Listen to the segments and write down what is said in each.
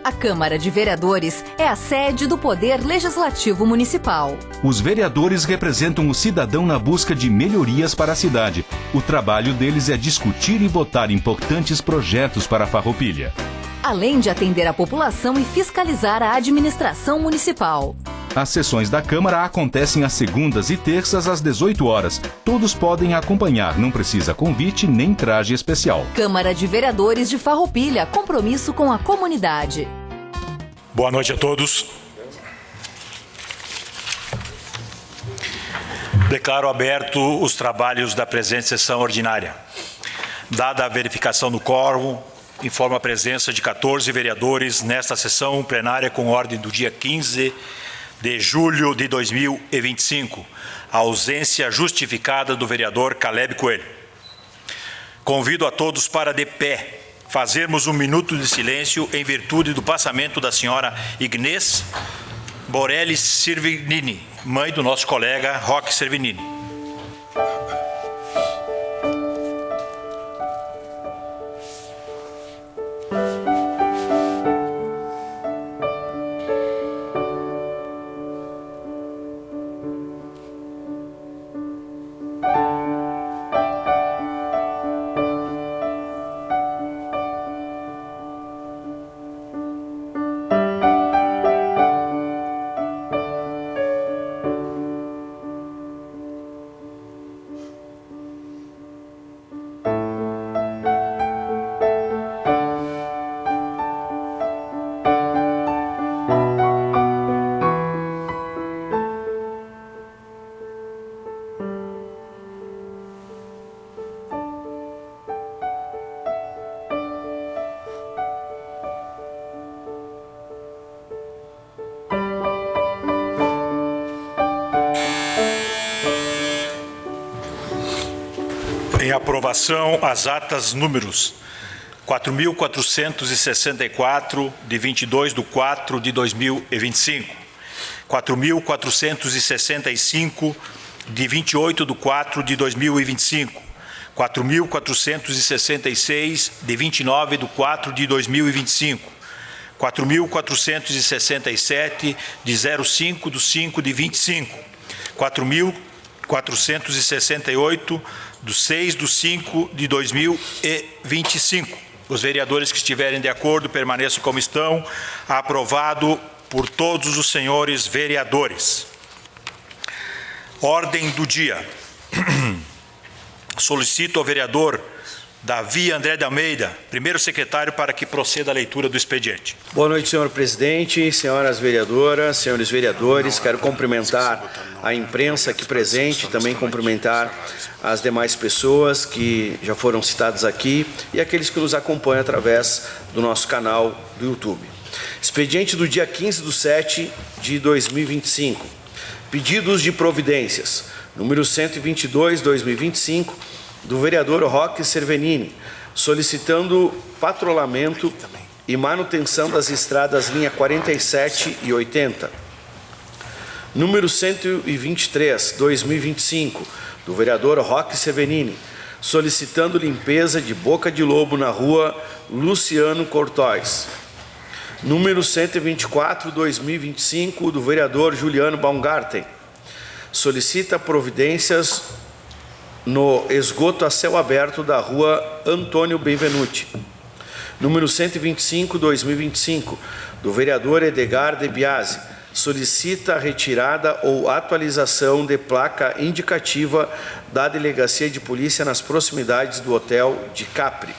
A Câmara de Vereadores é a sede do Poder Legislativo Municipal. Os vereadores representam o cidadão na busca de melhorias para a cidade. O trabalho deles é discutir e votar importantes projetos para a Farroupilha. Além de atender a população e fiscalizar a administração municipal. As sessões da Câmara acontecem às segundas e terças às 18 horas. Todos podem acompanhar, não precisa convite nem traje especial. Câmara de Vereadores de Farroupilha, compromisso com a comunidade. Boa noite a todos. Declaro aberto os trabalhos da presente sessão ordinária. Dada a verificação do quórum, informo a presença de 14 vereadores nesta sessão plenária com ordem do dia 15 de julho de 2025. A ausência justificada do vereador Caleb Coelho. Convido a todos para, de pé, fazermos um minuto de silêncio em virtude do passamento da senhora Ignês Borelli Servinini, mãe do nosso colega Roque Servinini. Em aprovação, as atas números 4.464, de 22/4/2025, 4.465, de 28/4/2025, 4.466, de 29/4/2025, 4.467, de 05/5/25, 4.468, do 6/5/2025. Os vereadores que estiverem de acordo permaneçam como estão. Aprovado por todos os senhores vereadores. Ordem do dia. Solicito ao vereador Davi André de Almeida, primeiro secretário, para que proceda a leitura do expediente. Boa noite, senhor presidente, senhoras vereadoras, senhores vereadores. Quero cumprimentar a imprensa aqui presente, também cumprimentar as demais pessoas que já foram citadas aqui e aqueles que nos acompanham através do nosso canal do YouTube. Expediente do dia 15/7/2025. Pedidos de providências. Número 122/2025. Do vereador Roque Servinini, solicitando patrulhamento e manutenção das estradas linha 47 e 80. Número 123/2025, do vereador Roque Servinini, solicitando limpeza de boca de lobo na rua Luciano Cortóis. Número 124/2025, do vereador Juliano Baumgarten, solicita providências no esgoto a céu aberto da rua Antônio Benvenuti. Número 125/2025, do vereador Edgar de Biasi, solicita a retirada ou atualização de placa indicativa da Delegacia de Polícia nas proximidades do Hotel de Capri.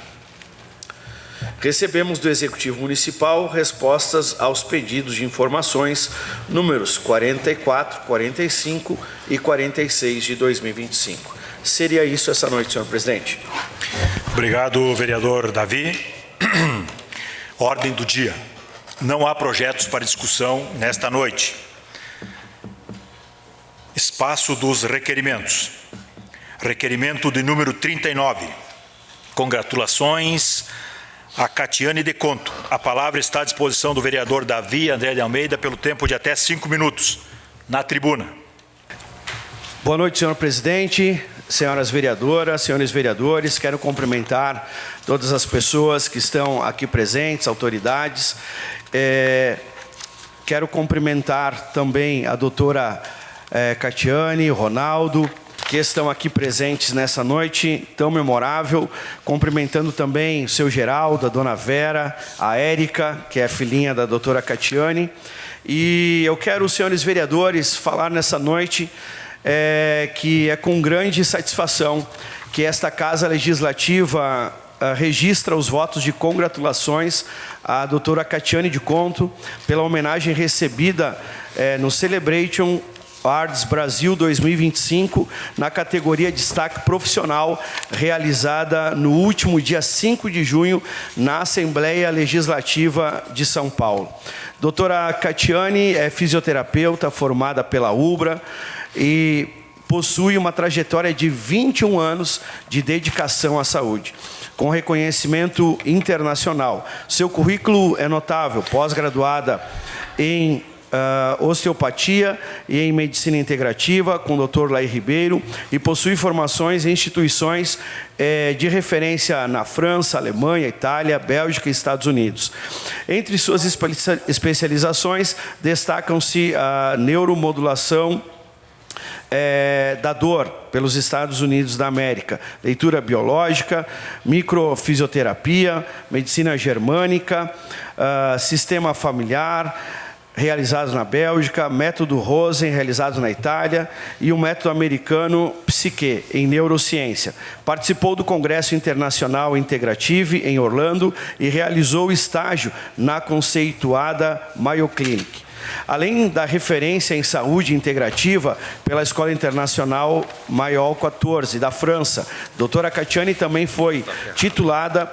Recebemos do Executivo Municipal respostas aos pedidos de informações números 44, 45 e 46 de 2025. Seria isso essa noite, senhor presidente. Obrigado, vereador Davi. Ordem do dia. Não há projetos para discussão nesta noite. Espaço dos requerimentos. Requerimento de número 39. Congratulações a Catiane de Conto. A palavra está à disposição do vereador Davi André de Almeida pelo tempo de até 5 minutos. Na tribuna. Boa noite, senhor presidente, senhoras vereadoras, senhores vereadores, quero cumprimentar todas as pessoas que estão aqui presentes, autoridades. Quero cumprimentar também a doutora Catiane, Ronaldo, que estão aqui presentes nessa noite tão memorável, cumprimentando também o seu Geraldo, a dona Vera, a Érica, que é a filhinha da doutora Catiane. E eu quero, senhores vereadores, falar nessa noite que é com grande satisfação que esta Casa Legislativa registra os votos de congratulações à doutora Catiane de Conto pela homenagem recebida no Celebration Arts Brasil 2025, na categoria Destaque Profissional, realizada no último dia 5 de junho, na Assembleia Legislativa de São Paulo. Doutora Catiane é fisioterapeuta formada pela UBRA e possui uma trajetória de 21 anos de dedicação à saúde, com reconhecimento internacional. Seu currículo é notável, pós-graduada em osteopatia e em medicina integrativa, com o Dr. Laí Ribeiro, e possui formações em instituições de referência na França, Alemanha, Itália, Bélgica e Estados Unidos. Entre suas especializações, destacam-se a neuromodulação da dor pelos Estados Unidos da América, leitura biológica, microfisioterapia, medicina germânica, sistema familiar, realizados na Bélgica, método Rosen, realizado na Itália, e o método americano Psique, em neurociência. Participou do Congresso Internacional Integrative, em Orlando, e realizou estágio na conceituada Mayo Clinic. Além da referência em saúde integrativa pela Escola Internacional Mayol 14, da França, doutora Catiane também foi titulada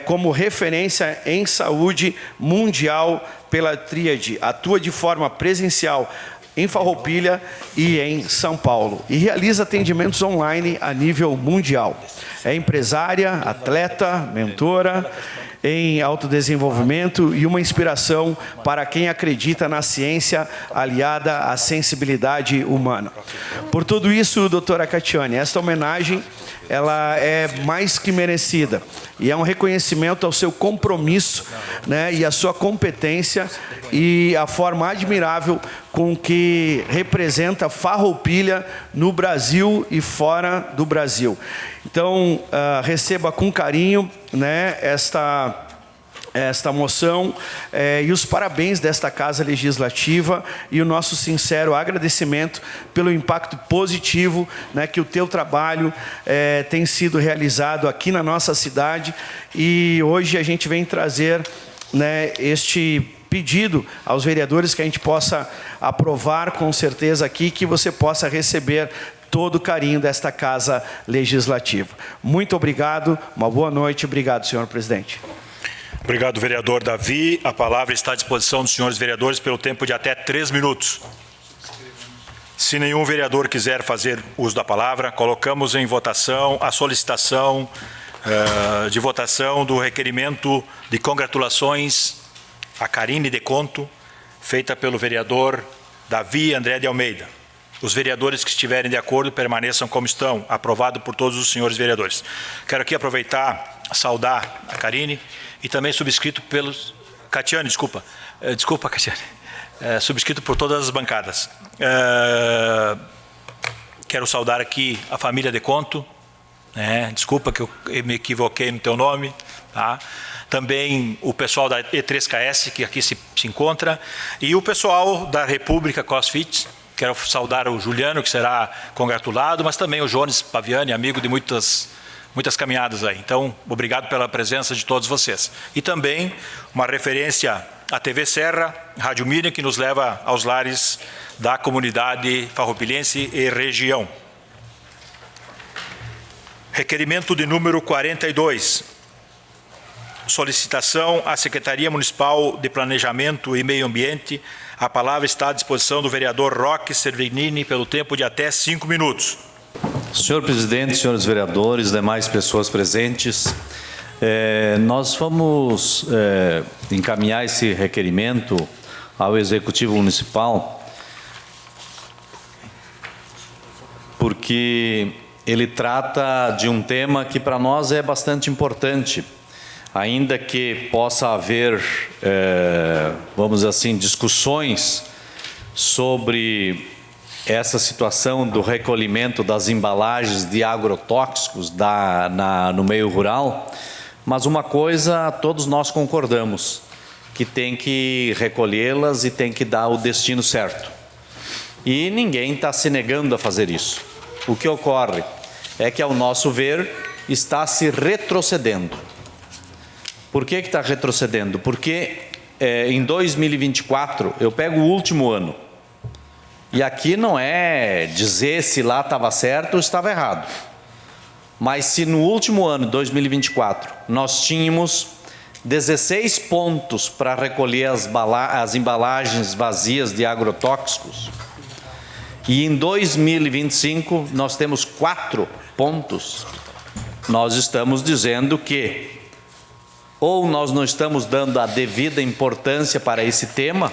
como referência em saúde mundial pela Tríade. Atua de forma presencial em Farroupilha e em São Paulo, e realiza atendimentos online a nível mundial. É empresária, atleta, mentora em autodesenvolvimento e uma inspiração para quem acredita na ciência aliada à sensibilidade humana. Por tudo isso, doutora Catiane, esta homenagem ela é mais que merecida e é um reconhecimento ao seu compromisso, né, e à sua competência e a forma admirável com que representa Farroupilha no Brasil e fora do Brasil. Então, receba com carinho, né, esta moção e os parabéns desta Casa Legislativa e o nosso sincero agradecimento pelo impacto positivo, né, que o teu trabalho tem sido realizado aqui na nossa cidade, e hoje a gente vem trazer, né, este pedido aos vereadores que a gente possa aprovar com certeza aqui, que você possa receber todo o carinho desta Casa Legislativa. Muito obrigado, uma boa noite, obrigado, senhor presidente. Obrigado, vereador Davi. A palavra está à disposição dos senhores vereadores pelo tempo de até 3 minutos. Se nenhum vereador quiser fazer uso da palavra, colocamos em votação a solicitação de votação do requerimento de congratulações a Carine de Conto, feita pelo vereador Davi André de Almeida. Os vereadores que estiverem de acordo permaneçam como estão. Aprovado por todos os senhores vereadores. Quero aqui aproveitar, saudar a Carine e também subscrito pelos... Catiane, desculpa. Desculpa, Catiane. Subscrito por todas as bancadas. Quero saudar aqui a família de Conto. Desculpa que eu me equivoquei no teu nome. Tá? Também o pessoal da E3KS, que aqui se encontra, e o pessoal da República CrossFit. Quero saudar o Juliano, que será congratulado, mas também o Jones Paviani, amigo de muitas caminhadas aí. Então, obrigado pela presença de todos vocês. E também uma referência à TV Serra, Rádio Miriam, que nos leva aos lares da comunidade farroupilhense e região. Requerimento de número 42. Solicitação à Secretaria Municipal de Planejamento e Meio Ambiente. A palavra está à disposição do vereador Roque Servinini pelo tempo de até 5 minutos. Senhor presidente, senhores vereadores, demais pessoas presentes, nós vamos encaminhar esse requerimento ao Executivo Municipal, porque ele trata de um tema que para nós é bastante importante, ainda que possa haver, vamos dizer assim, discussões sobre essa situação do recolhimento das embalagens de agrotóxicos no meio rural, mas uma coisa todos nós concordamos, que tem que recolhê-las e tem que dar o destino certo. E ninguém está se negando a fazer isso. O que ocorre é que, ao nosso ver, está se retrocedendo. Por que está retrocedendo? Porque em 2024, eu pego o último ano, e aqui não é dizer se lá estava certo ou estava errado, mas se no último ano, 2024, nós tínhamos 16 pontos para recolher as embalagens vazias de agrotóxicos, e em 2025 nós temos 4 pontos, nós estamos dizendo que ou nós não estamos dando a devida importância para esse tema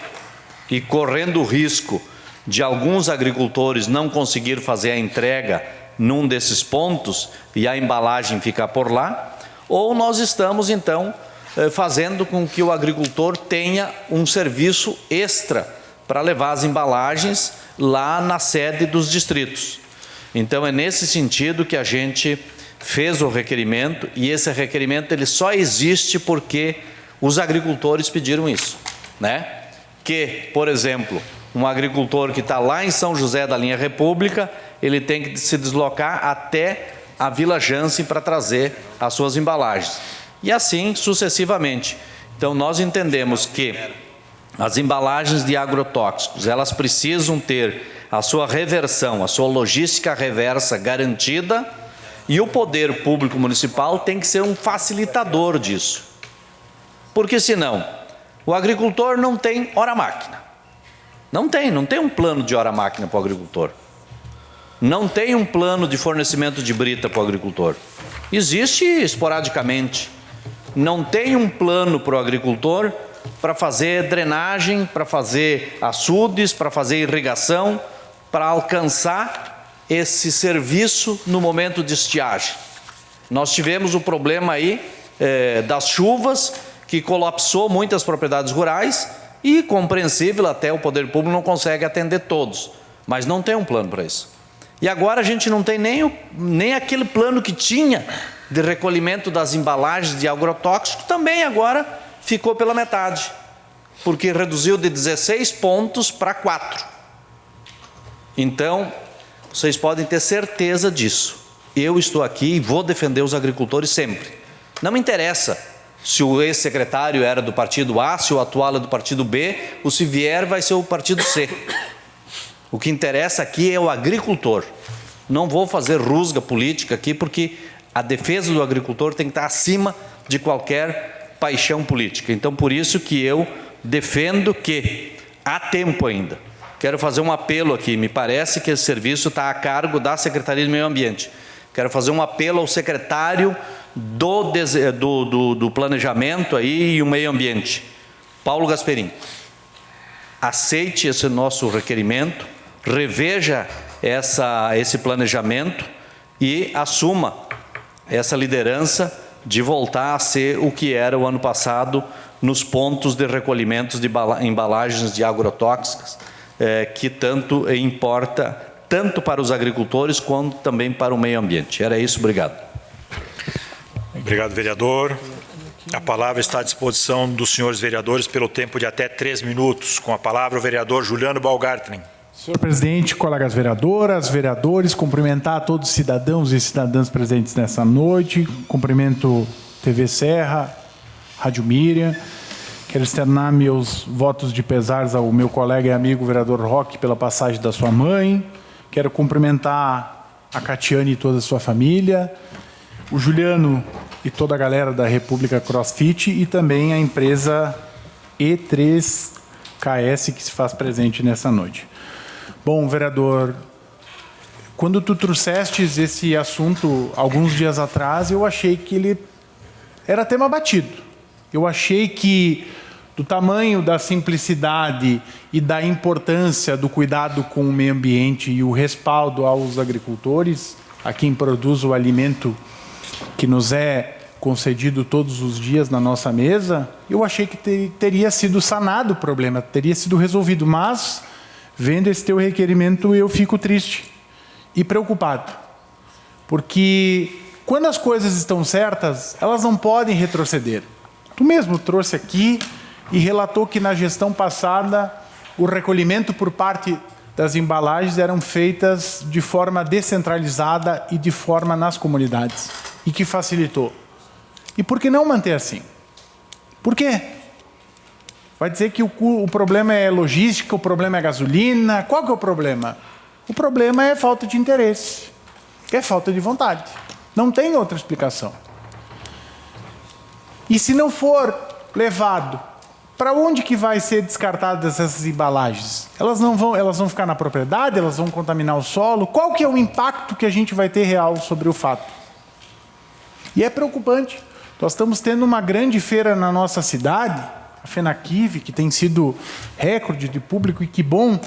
e correndo o risco de alguns agricultores não conseguir fazer a entrega num desses pontos e a embalagem ficar por lá, ou nós estamos então fazendo com que o agricultor tenha um serviço extra para levar as embalagens lá na sede dos distritos. Então é nesse sentido que a gente fez o requerimento, e esse requerimento ele só existe porque os agricultores pediram isso, né? Que, por exemplo, um agricultor que está lá em São José da Linha República, ele tem que se deslocar até a Vila Jansen para trazer as suas embalagens. E assim sucessivamente. Então nós entendemos que as embalagens de agrotóxicos, elas precisam ter a sua reversão, a sua logística reversa garantida, e o poder público municipal tem que ser um facilitador disso. Porque senão, o agricultor não tem hora-máquina. Não tem um plano de hora-máquina para o agricultor. Não tem um plano de fornecimento de brita para o agricultor. Existe esporadicamente. Não tem um plano para o agricultor para fazer drenagem, para fazer açudes, para fazer irrigação, para alcançar esse serviço no momento de estiagem. Nós tivemos o problema aí das chuvas, que colapsou muitas propriedades rurais, e compreensível, até o poder público não consegue atender todos, mas não tem um plano para isso. E agora a gente não tem nem aquele plano que tinha de recolhimento das embalagens de agrotóxico, também agora ficou pela metade, porque reduziu de 16 pontos para 4. Então, vocês podem ter certeza disso. Eu estou aqui e vou defender os agricultores sempre. Não me interessa se o ex-secretário era do partido A, se o atual é do partido B, ou se vier vai ser o partido C. O que interessa aqui é o agricultor. Não vou fazer rusga política aqui, porque a defesa do agricultor tem que estar acima de qualquer paixão política. Então, por isso que eu defendo que há tempo ainda. Quero fazer um apelo aqui. Me parece que esse serviço está a cargo da Secretaria do Meio Ambiente. Quero fazer um apelo ao secretário do Planejamento aí e o Meio Ambiente, Paulo Gasperim. Aceite esse nosso requerimento, reveja esse planejamento e assuma essa liderança de voltar a ser o que era o ano passado nos pontos de recolhimento de embalagens de agrotóxicas, que tanto importa, tanto para os agricultores quanto também para o meio ambiente. Era isso, obrigado. Obrigado, vereador. A palavra está à disposição dos senhores vereadores pelo tempo de até 3 minutos. Com a palavra o vereador Juliano Baumgarten. Senhor presidente, colegas vereadoras, vereadores, cumprimentar a todos os cidadãos e cidadãs presentes nessa noite. Cumprimento TV Serra, Rádio Miriam. Quero externar meus votos de pesares ao meu colega e amigo vereador Roque pela passagem da sua mãe. Quero cumprimentar a Catiane e toda a sua família, o Juliano e toda a galera da República CrossFit e também a empresa E3KS que se faz presente nessa noite. Bom, vereador, quando tu trouxestes esse assunto alguns dias atrás, eu achei que ele era tema batido. Eu achei que do tamanho da simplicidade e da importância do cuidado com o meio ambiente e o respaldo aos agricultores, a quem produz o alimento que nos é concedido todos os dias na nossa mesa, eu achei que teria sido sanado o problema, teria sido resolvido. Mas, vendo esse teu requerimento, eu fico triste e preocupado. Porque quando as coisas estão certas, elas não podem retroceder. Tu mesmo trouxe aqui e relatou que na gestão passada o recolhimento por parte das embalagens eram feitas de forma descentralizada e de forma nas comunidades, e que facilitou. E por que não manter assim? Por quê? Vai dizer que o problema é logística, o problema é gasolina. Qual que é o problema? O problema é falta de interesse, é falta de vontade. Não tem outra explicação. E se não for levado, para onde que vai ser descartadas essas embalagens? Elas vão ficar na propriedade, elas vão contaminar o solo? Qual que é o impacto que a gente vai ter real sobre o fato? E é preocupante. Nós estamos tendo uma grande feira na nossa cidade, a FENAQUIV, que tem sido recorde de público, e que bom.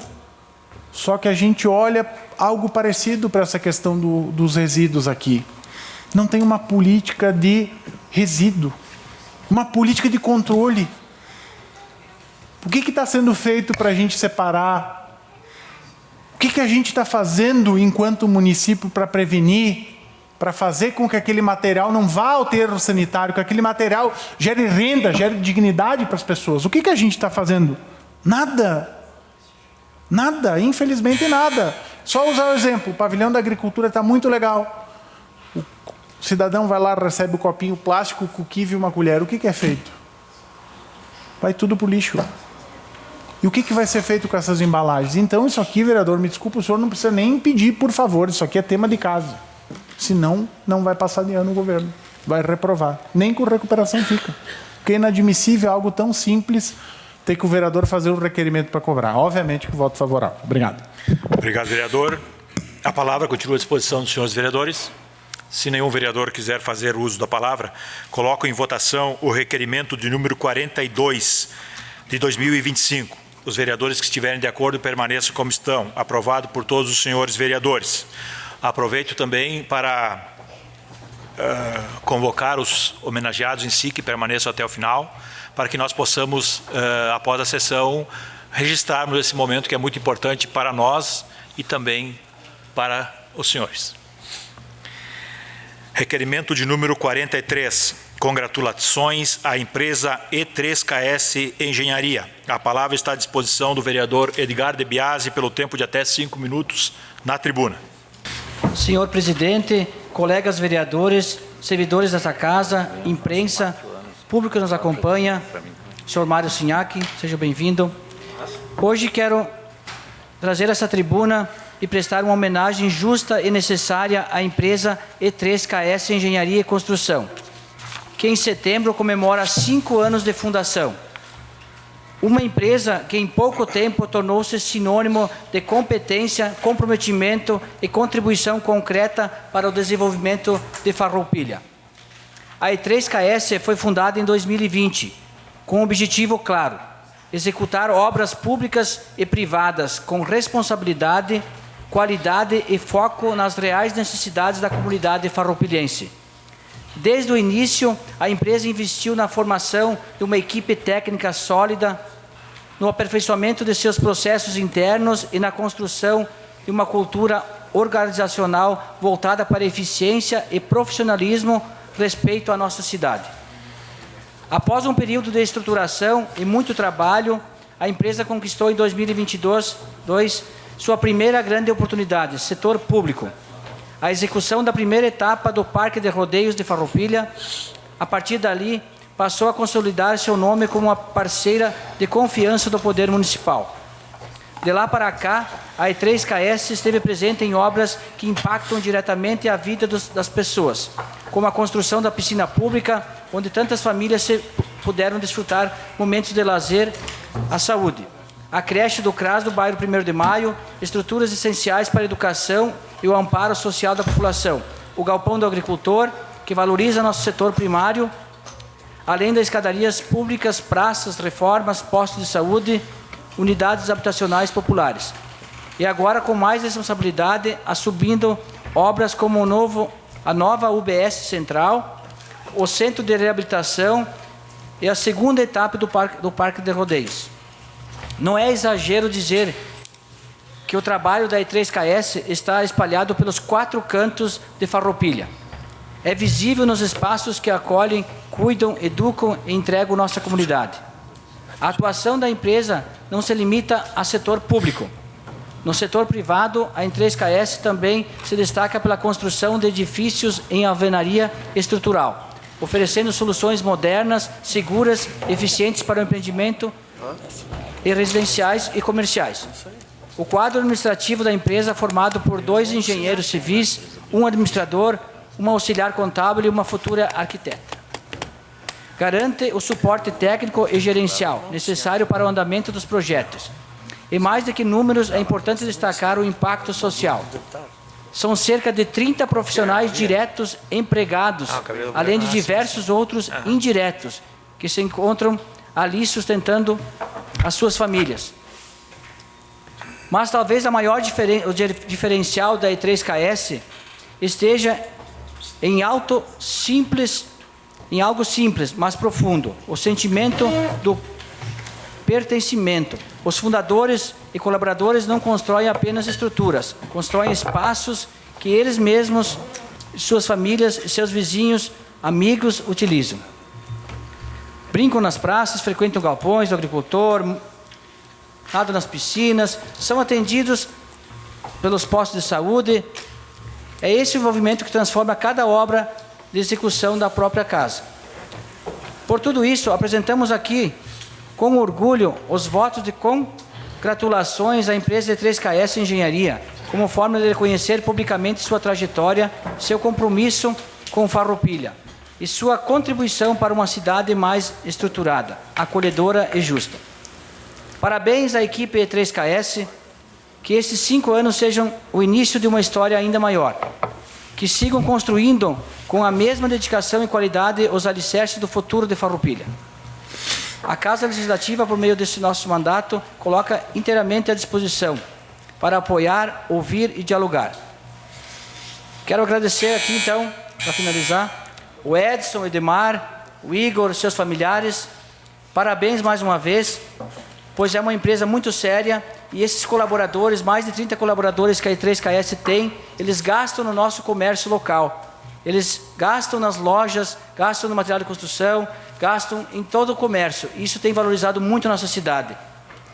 Só que a gente olha algo parecido para essa questão dos resíduos aqui. Não tem uma política de resíduo, uma política de controle. O que está sendo feito para a gente separar? O que a gente está fazendo enquanto município para prevenir, para fazer com que aquele material não vá ao aterro sanitário, que aquele material gere renda, gere dignidade para as pessoas? O que a gente está fazendo? Nada. Nada, infelizmente nada. Só usar o exemplo, o pavilhão da agricultura está muito legal. O cidadão vai lá, recebe o copinho plástico, o quive e uma colher. O que é feito? Vai tudo para o lixo. E o que vai ser feito com essas embalagens? Então, isso aqui, vereador, me desculpa, o senhor não precisa nem pedir, por favor. Isso aqui é tema de casa. Senão, não vai passar de ano o governo. Vai reprovar. Nem com recuperação fica. Porque é inadmissível algo tão simples ter que o vereador fazer um requerimento para cobrar. Obviamente que voto favorável. Obrigado. Obrigado, vereador. A palavra continua à disposição dos senhores vereadores. Se nenhum vereador quiser fazer uso da palavra, coloco em votação o requerimento de número 42 de 2025. Os vereadores que estiverem de acordo permaneçam como estão. Aprovado por todos os senhores vereadores. Aproveito também para convocar os homenageados em si, que permaneçam até o final, para que nós possamos, após a sessão, registrarmos esse momento que é muito importante para nós e também para os senhores. Requerimento de número 43. Congratulações à empresa E3KS Engenharia. A palavra está à disposição do vereador Edgar de Biasi pelo tempo de até 5 minutos na tribuna. Senhor presidente, colegas vereadores, servidores dessa casa, imprensa, público que nos acompanha, senhor Mário Sinhac, seja bem-vindo. Hoje quero trazer essa tribuna e prestar uma homenagem justa e necessária à empresa E3KS Engenharia e Construção, que em setembro comemora 5 anos de fundação. Uma empresa que em pouco tempo tornou-se sinônimo de competência, comprometimento e contribuição concreta para o desenvolvimento de Farroupilha. A E3KS foi fundada em 2020, com um objetivo claro: executar obras públicas e privadas com responsabilidade, qualidade e foco nas reais necessidades da comunidade farroupilhense. Desde o início, a empresa investiu na formação de uma equipe técnica sólida, no aperfeiçoamento de seus processos internos e na construção de uma cultura organizacional voltada para eficiência e profissionalismo respeito à nossa cidade. Após um período de estruturação e muito trabalho, a empresa conquistou em 2022 sua primeira grande oportunidade, setor público. A execução da primeira etapa do Parque de Rodeios de Farroupilha. A partir dali, passou a consolidar seu nome como uma parceira de confiança do Poder Municipal. De lá para cá, a E3KS esteve presente em obras que impactam diretamente a vida das pessoas, como a construção da piscina pública, onde tantas famílias puderam desfrutar momentos de lazer, a saúde. A creche do CRAS do bairro 1º de Maio, estruturas essenciais para a educação e o amparo social da população. O galpão do agricultor, que valoriza nosso setor primário, além das escadarias públicas, praças, reformas, postos de saúde, unidades habitacionais populares. E agora, com mais responsabilidade, assumindo obras como a nova UBS Central, o Centro de Reabilitação e a segunda etapa do Parque de Rodeios. Não é exagero dizer que o trabalho da E3KS está espalhado pelos 4 cantos de Farroupilha. É visível nos espaços que acolhem, cuidam, educam e entregam nossa comunidade. A atuação da empresa não se limita ao setor público. No setor privado, a E3KS também se destaca pela construção de edifícios em alvenaria estrutural, oferecendo soluções modernas, seguras, eficientes para o empreendimento e residenciais e comerciais. O quadro administrativo da empresa é formado por 2 engenheiros civis, um administrador, uma auxiliar contábil e uma futura arquiteta. Garante o suporte técnico e gerencial necessário para o andamento dos projetos. E mais do que números, é importante destacar o impacto social. São cerca de 30 profissionais diretos empregados, além de diversos outros indiretos, que se encontram ali sustentando as suas famílias. Mas talvez o maior diferencial da E3KS esteja em algo simples, mas profundo, o sentimento do pertencimento. Os fundadores e colaboradores não constroem apenas estruturas, constroem espaços que eles mesmos, suas famílias, seus vizinhos, amigos utilizam. Brincam nas praças, frequentam galpões do agricultor, nadam nas piscinas, são atendidos pelos postos de saúde. É esse o envolvimento que transforma cada obra de execução da própria casa. Por tudo isso, apresentamos aqui, com orgulho, os votos de congratulações à empresa E3KS Engenharia, como forma de reconhecer publicamente sua trajetória, seu compromisso com Farroupilha e sua contribuição para uma cidade mais estruturada, acolhedora e justa. Parabéns à equipe E3KS, que esses 5 anos sejam o início de uma história ainda maior, que sigam construindo com a mesma dedicação e qualidade os alicerces do futuro de Farroupilha. A Casa Legislativa, por meio desse nosso mandato, coloca inteiramente à disposição para apoiar, ouvir e dialogar. Quero agradecer aqui, então, para finalizar, o Edson, o Edmar, o Igor, seus familiares. Parabéns mais uma vez, pois é uma empresa muito séria e esses colaboradores, mais de 30 colaboradores que a E3KS tem, eles gastam no nosso comércio local. Eles gastam nas lojas, gastam no material de construção, gastam em todo o comércio. Isso tem valorizado muito a nossa cidade.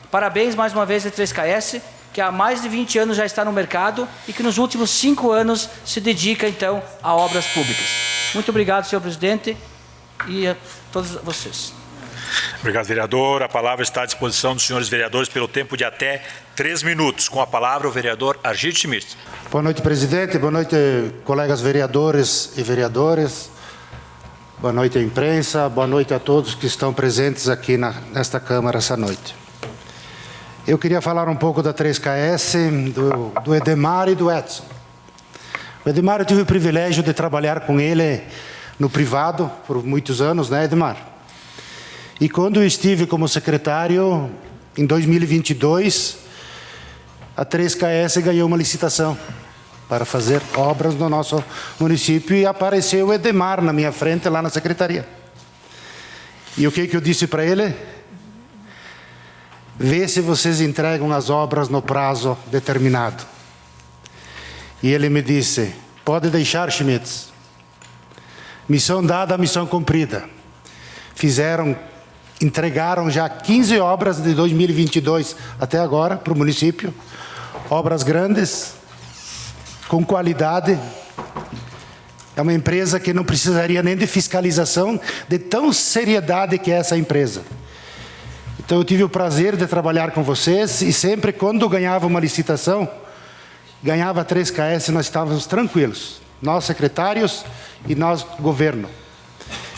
Parabéns mais uma vez a E3KS, que há mais de 20 anos já está no mercado e que nos últimos 5 anos se dedica, então, a obras públicas. Muito obrigado, senhor presidente, e a todos vocês. Obrigado, vereador. A palavra está à disposição dos senhores vereadores pelo tempo de até 3 minutos. Com a palavra, o vereador Argídio Schmidt. Boa noite, presidente. Boa noite, colegas vereadores e vereadoras. Boa noite à imprensa. Boa noite a todos que estão presentes aqui nesta Câmara essa noite. Eu queria falar um pouco da 3KS, do Edmar e do Edson. O Edmar, eu tive o privilégio de trabalhar com ele no privado por muitos anos, né, Edmar? E quando eu estive como secretário, em 2022, a 3KS ganhou uma licitação para fazer obras no nosso município e apareceu o Edmar na minha frente lá na secretaria. E o que eu disse para ele? Vê se vocês entregam as obras no prazo determinado. E ele me disse, pode deixar, Schmitz. Missão dada, missão cumprida. Entregaram já 15 obras de 2022 até agora para o município. Obras grandes, com qualidade. É uma empresa que não precisaria nem de fiscalização, de tão seriedade que é essa empresa. Então eu tive o prazer de trabalhar com vocês e sempre quando ganhava uma licitação, ganhava 3KS, nós estávamos tranquilos. Nós secretários e nós governo.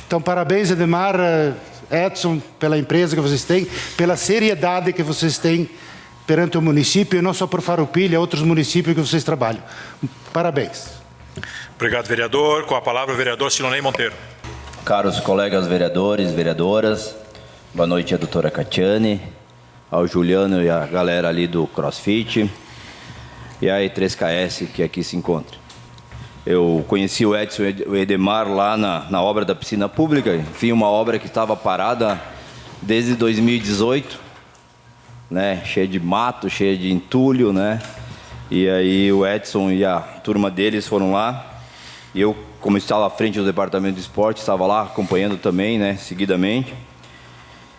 Então parabéns, Edmar, Edson, pela empresa que vocês têm, pela seriedade que vocês têm perante o município, e não só por Farroupilha, outros municípios que vocês trabalham. Parabéns. Obrigado, vereador. Com a palavra, o vereador Silonei Monteiro. Caros colegas vereadores, vereadoras, boa noite à doutora Catiane, ao Juliano e à galera ali do CrossFit, e a E3KS que aqui se encontra. Eu conheci o Edson e o Edemar lá na obra da piscina pública, enfim, uma obra que estava parada desde 2018, né, cheia de mato, cheia de entulho, né, e aí o Edson e a turma deles foram lá, e eu, como estava à frente do departamento de esporte, estava lá acompanhando também, né, seguidamente.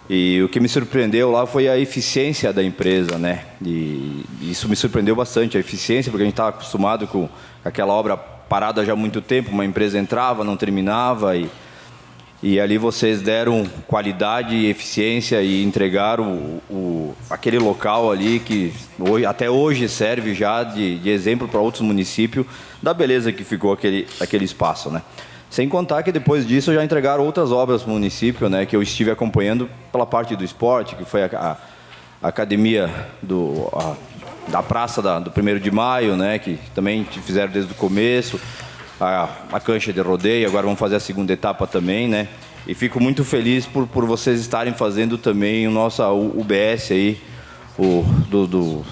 E o que me surpreendeu lá foi a eficiência da empresa, né? E isso me surpreendeu bastante, a eficiência, porque a gente estava acostumado com aquela obra parada já há muito tempo, uma empresa entrava, não terminava, e ali vocês deram qualidade e eficiência e entregaram aquele local ali que até hoje serve já de exemplo para outros municípios da beleza que ficou aquele espaço, né? Sem contar que depois disso já entregaram outras obras para o município, né, que eu estive acompanhando pela parte do esporte, que foi a academia da Praça do 1º de Maio, né, que também fizeram desde o começo, a cancha de rodeio, agora vamos fazer a segunda etapa também, né, e fico muito feliz por vocês estarem fazendo também o nosso UBS aí, do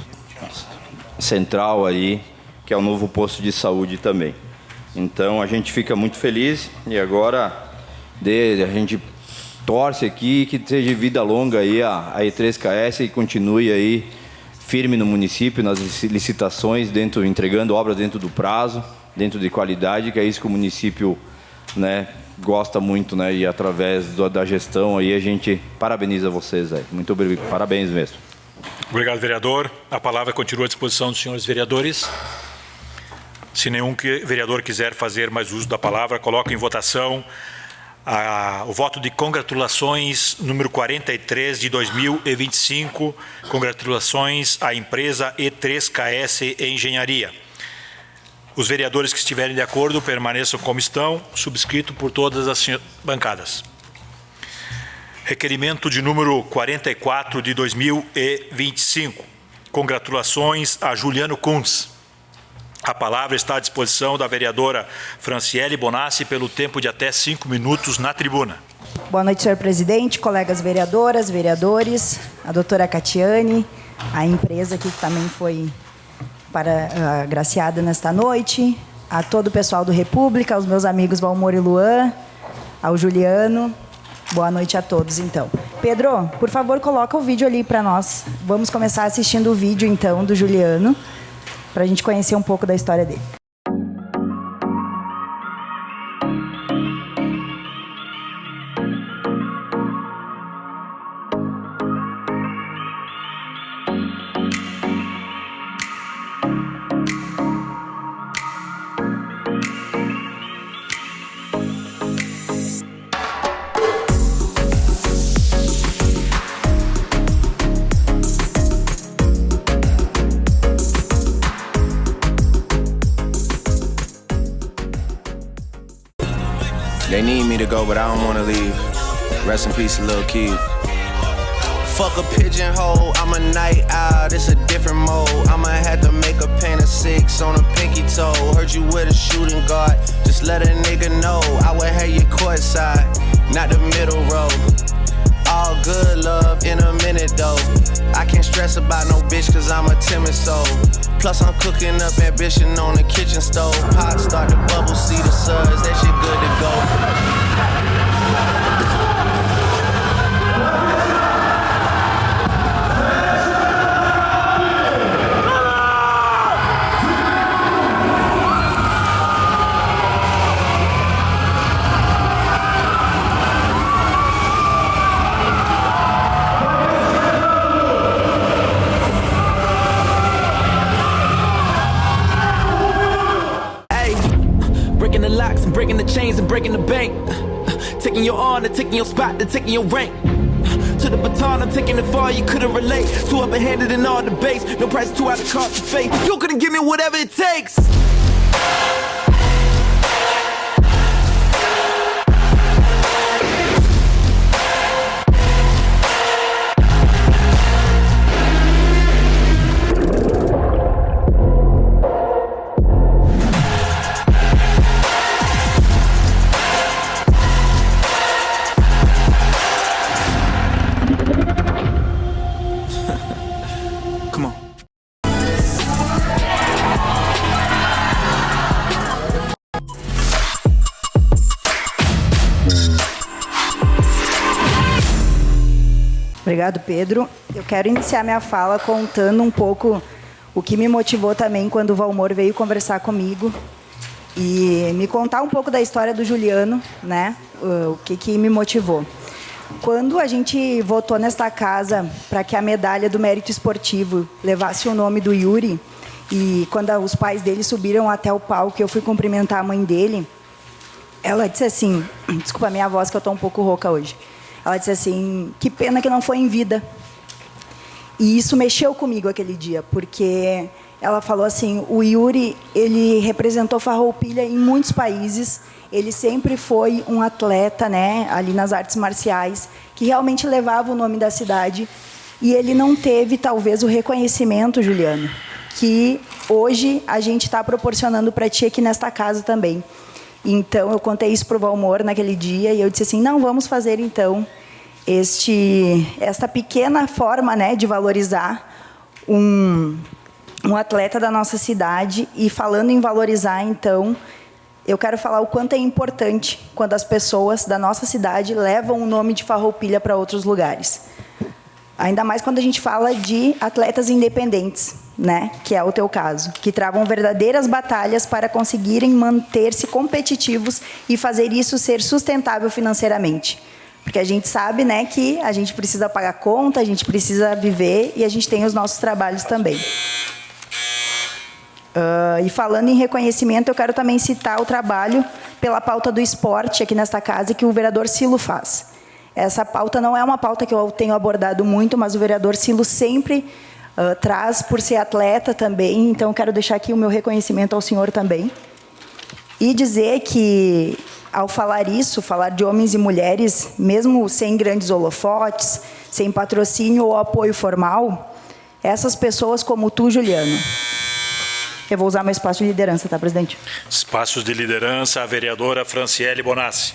Central aí, que é o novo posto de saúde também. Então a gente fica muito feliz e agora a gente torce aqui que seja vida longa aí a E3KS e continue aí firme no município, nas licitações, entregando obras dentro do prazo, dentro de qualidade, que é isso que o município, né, gosta muito, né, e através da gestão aí a gente parabeniza vocês aí. Muito obrigado, parabéns mesmo. Obrigado, vereador. A palavra continua à disposição dos senhores vereadores. Se nenhum vereador quiser fazer mais uso da palavra, coloco em votação o voto de congratulações número 43 de 2025. Congratulações à empresa E3KS Engenharia. Os vereadores que estiverem de acordo permaneçam como estão, subscrito por todas as bancadas. Requerimento de número 44 de 2025. Congratulações a Juliano Kunz. A palavra está à disposição da vereadora Franciele Bonassi pelo tempo de até 5 minutos na tribuna. Boa noite, senhor presidente, colegas vereadoras, vereadores, a doutora Catiane, a empresa aqui que também foi agraciada nesta noite, a todo o pessoal do República, aos meus amigos Valmor e Luan, ao Juliano. Boa noite a todos, então. Pedro, por favor, coloca o vídeo ali para nós. Vamos começar assistindo o vídeo, então, do Juliano, para a gente conhecer um pouco da história dele. They need me to go, but I don't wanna leave. Rest in peace, Lil Keith. Fuck a pigeonhole, I'm a night owl, it's a different mode. I'ma have to make a pain of 6 on a pinky toe. Heard you with a shooting guard, just let a nigga know. I would have you courtside, not the middle row. All good love in a minute though. I can't stress about no bitch cause I'm a timid soul. Plus I'm cooking up ambition on the kitchen stove. Pot start to bubble, see the suds, that shit good to go. Breaking the chains and breaking the bank. Taking your honor, taking your spot, then taking your rank. To the baton, I'm taking it far, you couldn't relate. Too upper-handed in all debates. No price too out of cost to fate. You couldn't give me whatever it takes. Come on. Obrigado, Pedro. Eu quero iniciar minha fala contando um pouco o que me motivou também quando o Valmor veio conversar comigo e me contar um pouco da história do Juliano, né? O que me motivou. Quando a gente votou nesta casa para que a medalha do mérito esportivo levasse o nome do Yuri, e quando os pais dele subiram até o palco, eu fui cumprimentar a mãe dele, ela disse assim, desculpa a minha voz que eu estou um pouco rouca hoje, ela disse assim, que pena que não foi em vida. E isso mexeu comigo aquele dia, porque ela falou assim, o Yuri, ele representou Farroupilha em muitos países, ele sempre foi um atleta, né, ali nas artes marciais, que realmente levava o nome da cidade, e ele não teve, talvez, o reconhecimento, Juliano, que hoje a gente está proporcionando para ti aqui nesta casa também. Então, eu contei isso para o Valmor naquele dia, e eu disse assim, não, vamos fazer, então, esta pequena forma, né, de valorizar um atleta da nossa cidade. E falando em valorizar, então, eu quero falar o quanto é importante quando as pessoas da nossa cidade levam o nome de Farroupilha para outros lugares. Ainda mais quando a gente fala de atletas independentes, né, que é o teu caso, que travam verdadeiras batalhas para conseguirem manter-se competitivos e fazer isso ser sustentável financeiramente. Porque a gente sabe, né, que a gente precisa pagar conta, a gente precisa viver e a gente tem os nossos trabalhos também. E falando em reconhecimento, eu quero também citar o trabalho pela pauta do esporte aqui nesta casa que o vereador Silo faz. Essa pauta não é uma pauta que eu tenho abordado muito, mas o vereador Silo sempre traz por ser atleta também, então eu quero deixar aqui o meu reconhecimento ao senhor também. E dizer que, ao falar isso, falar de homens e mulheres, mesmo sem grandes holofotes, sem patrocínio ou apoio formal, essas pessoas como tu, Juliano. Eu vou usar meu espaço de liderança, tá, presidente? Espaços de liderança, a vereadora Franciele Bonassi.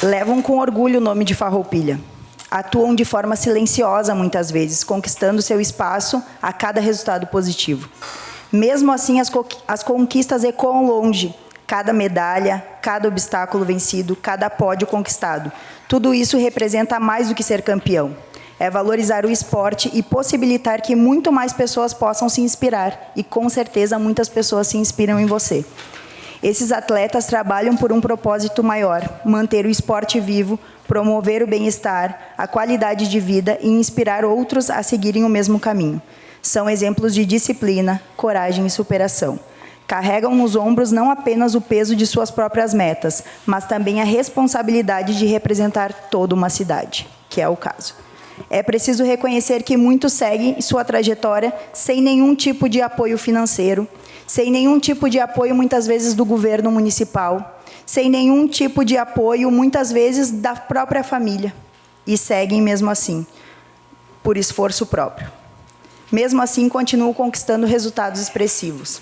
Levam com orgulho o nome de Farroupilha. Atuam de forma silenciosa, muitas vezes, conquistando seu espaço a cada resultado positivo. Mesmo assim, as conquistas ecoam longe. Cada medalha, cada obstáculo vencido, cada pódio conquistado. Tudo isso representa mais do que ser campeão. É valorizar o esporte e possibilitar que muito mais pessoas possam se inspirar. E, com certeza, muitas pessoas se inspiram em você. Esses atletas trabalham por um propósito maior, manter o esporte vivo, promover o bem-estar, a qualidade de vida e inspirar outros a seguirem o mesmo caminho. São exemplos de disciplina, coragem e superação. Carregam nos ombros não apenas o peso de suas próprias metas, mas também a responsabilidade de representar toda uma cidade, que é o caso. É preciso reconhecer que muitos seguem sua trajetória sem nenhum tipo de apoio financeiro, sem nenhum tipo de apoio, muitas vezes, do governo municipal, sem nenhum tipo de apoio, muitas vezes, da própria família. E seguem mesmo assim, por esforço próprio. Mesmo assim, continuam conquistando resultados expressivos.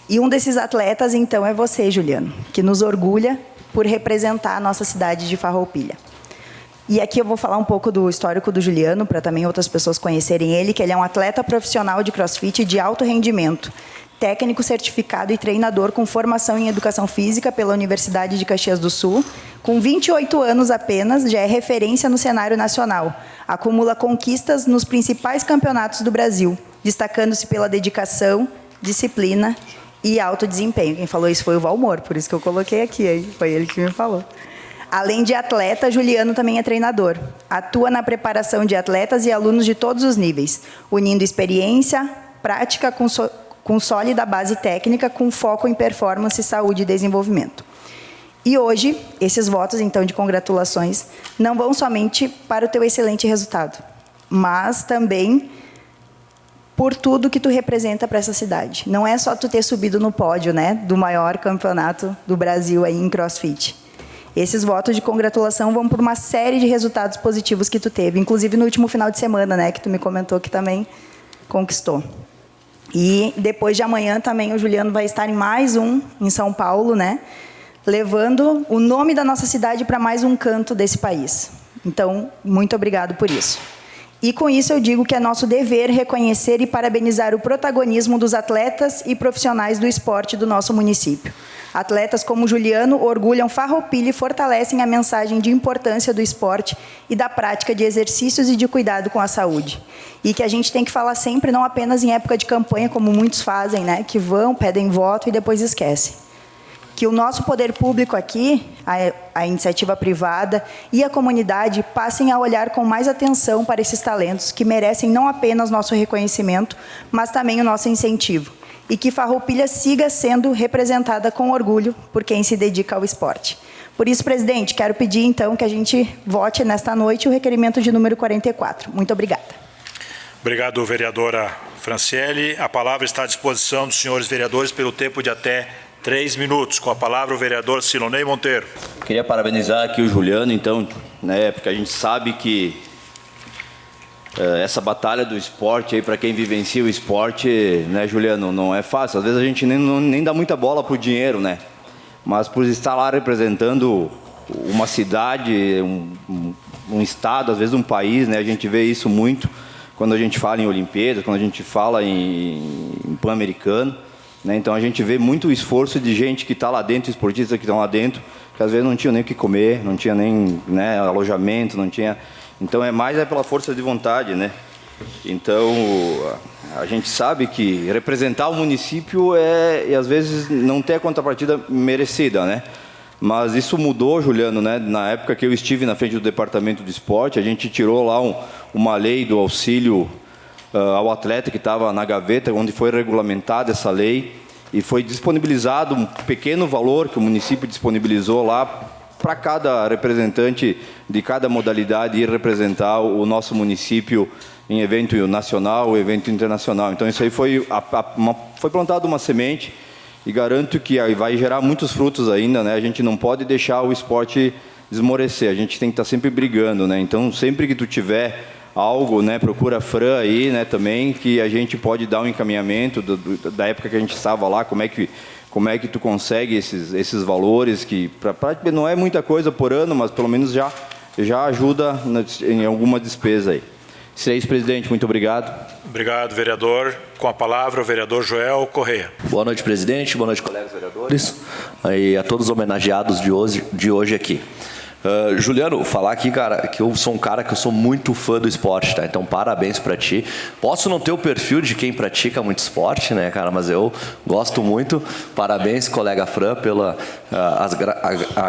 E um desses atletas, então, é você, Juliano, que nos orgulha por representar a nossa cidade de Farroupilha. E aqui eu vou falar um pouco do histórico do Juliano, para também outras pessoas conhecerem ele, que ele é um atleta profissional de crossfit de alto rendimento, técnico certificado e treinador com formação em educação física pela Universidade de Caxias do Sul. Com 28 anos apenas, já é referência no cenário nacional. Acumula conquistas nos principais campeonatos do Brasil, destacando-se pela dedicação, disciplina e alto desempenho. Quem falou isso foi o Valmor, por isso que eu coloquei aqui, hein? Foi ele que me falou. Além de atleta, Juliano também é treinador. Atua na preparação de atletas e alunos de todos os níveis, unindo experiência, prática com sólida base técnica, com foco em performance, saúde e desenvolvimento. E hoje, esses votos, então, de congratulações, não vão somente para o teu excelente resultado, mas também por tudo que tu representa para essa cidade. Não é só tu ter subido no pódio, né, do maior campeonato do Brasil aí em CrossFit. Esses votos de congratulação vão por uma série de resultados positivos que tu teve, inclusive no último final de semana, né, que tu me comentou que também conquistou. E depois de amanhã também o Juliano vai estar em mais um em São Paulo, né, levando o nome da nossa cidade para mais um canto desse país. Então, muito obrigado por isso. E com isso eu digo que é nosso dever reconhecer e parabenizar o protagonismo dos atletas e profissionais do esporte do nosso município. Atletas como Juliano orgulham Farroupilha e fortalecem a mensagem de importância do esporte e da prática de exercícios e de cuidado com a saúde. E que a gente tem que falar sempre, não apenas em época de campanha, como muitos fazem, né? Que vão, pedem voto e depois esquecem. Que o nosso poder público aqui, a iniciativa privada e a comunidade passem a olhar com mais atenção para esses talentos que merecem não apenas nosso reconhecimento, mas também o nosso incentivo. E que Farroupilha siga sendo representada com orgulho por quem se dedica ao esporte. Por isso, presidente, quero pedir então que a gente vote nesta noite o requerimento de número 44. Muito obrigada. Obrigado, vereadora Franciele. A palavra está à disposição dos senhores vereadores pelo tempo de até 3 minutos. Com a palavra o vereador Silonei Monteiro. Queria parabenizar aqui o Juliano, então, né, porque a gente sabe que essa batalha do esporte aí, para quem vivencia o esporte, né, Juliano, não é fácil. Às vezes a gente nem dá muita bola pro dinheiro, né? Mas por estar lá representando uma cidade, um estado, às vezes um país, né? A gente vê isso muito quando a gente fala em Olimpíadas, quando a gente fala em Pan-Americano. Né? Então a gente vê muito o esforço de gente que está lá dentro, esportistas que estão lá dentro, que às vezes não tinham nem o que comer, não tinha nem, né, alojamento, não tinha. Então é mais pela força de vontade, né? Então a gente sabe que representar o município e às vezes não ter a contrapartida merecida, né? Mas isso mudou, Juliano, né? Na época que eu estive na frente do Departamento de Esporte, a gente tirou lá uma lei do auxílio ao atleta que estava na gaveta, onde foi regulamentada essa lei e foi disponibilizado um pequeno valor que o município disponibilizou lá para cada representante de cada modalidade ir representar o nosso município em evento nacional, evento internacional. Então isso aí foi plantado uma semente e garanto que vai gerar muitos frutos ainda, né? A gente não pode deixar o esporte esmorecer, a gente tem que estar sempre brigando, né? Então sempre que tu tiver algo, né, procura a Fran aí, né, também, que a gente pode dar um encaminhamento da época que a gente estava lá, como é que tu consegue esses valores, que não é muita coisa por ano, mas pelo menos já ajuda em alguma despesa aí. Se é isso, presidente, muito obrigado. Obrigado, vereador. Com a palavra, o vereador Joel Correia. Boa noite, presidente. Boa noite, colegas vereadores. E a todos os homenageados de hoje aqui. Juliano, falar aqui, cara, que eu sou um cara que eu sou muito fã do esporte, tá? Então, parabéns pra ti. Posso não ter o perfil de quem pratica muito esporte, né, cara? Mas eu gosto muito. Parabéns, colega Fran, pela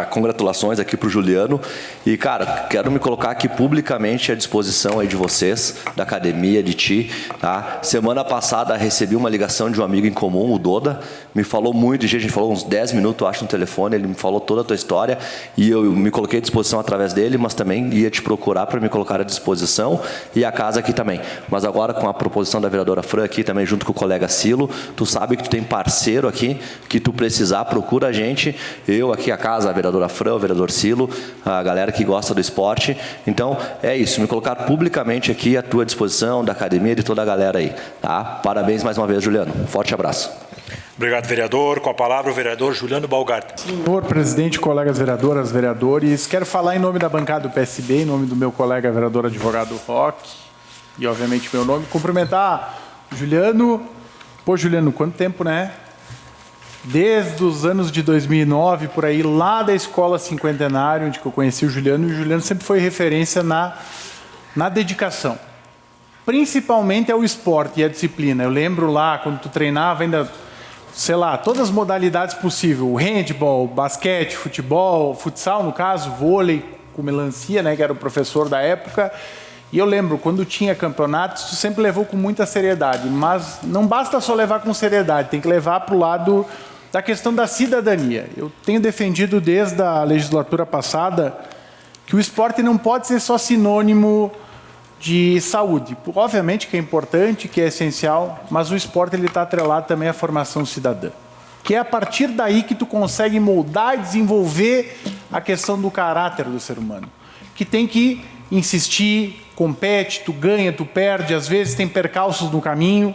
congratulações aqui pro Juliano. E, cara, quero me colocar aqui publicamente à disposição aí de vocês, da academia, de ti, tá? Semana passada recebi uma ligação de um amigo em comum, o Doda, me falou muito, a gente falou uns 10 minutos, eu acho, no telefone, ele me falou toda a tua história e eu me coloquei à disposição através dele, mas também ia te procurar para me colocar à disposição e a casa aqui também. Mas agora com a proposição da vereadora Fran aqui também, junto com o colega Silo, tu sabe que tu tem parceiro aqui, que tu precisar, procura a gente, eu aqui a casa, a vereadora Fran, o vereador Silo, a galera que gosta do esporte. Então, é isso, me colocar publicamente aqui à tua disposição, da academia e de toda a galera aí, tá? Parabéns mais uma vez, Juliano. Forte abraço. Obrigado, vereador. Com a palavra, o vereador Juliano Baumgarten. Senhor presidente, colegas vereadoras, vereadores, quero falar em nome da bancada do PSB, em nome do meu colega vereador advogado Roque, e obviamente meu nome, cumprimentar o Juliano. Pô, Juliano, quanto tempo, né? Desde os anos de 2009, por aí, lá da Escola Cinquentenário, onde eu conheci o Juliano, e o Juliano sempre foi referência na dedicação. Principalmente ao esporte e à disciplina. Eu lembro lá, quando tu treinava ainda, sei lá, todas as modalidades possíveis, o handball, basquete, futebol, futsal, no caso, vôlei, com melancia, né, que era o professor da época. E eu lembro, quando tinha campeonatos, tu sempre levou com muita seriedade, mas não basta só levar com seriedade, tem que levar para o lado da questão da cidadania. Eu tenho defendido desde a legislatura passada que o esporte não pode ser só sinônimo de saúde. Obviamente que é importante, que é essencial, mas o esporte está atrelado também à formação cidadã. Que é a partir daí que tu consegue moldar e desenvolver a questão do caráter do ser humano. Que tem que insistir, compete, tu ganha, tu perde, às vezes tem percalços no caminho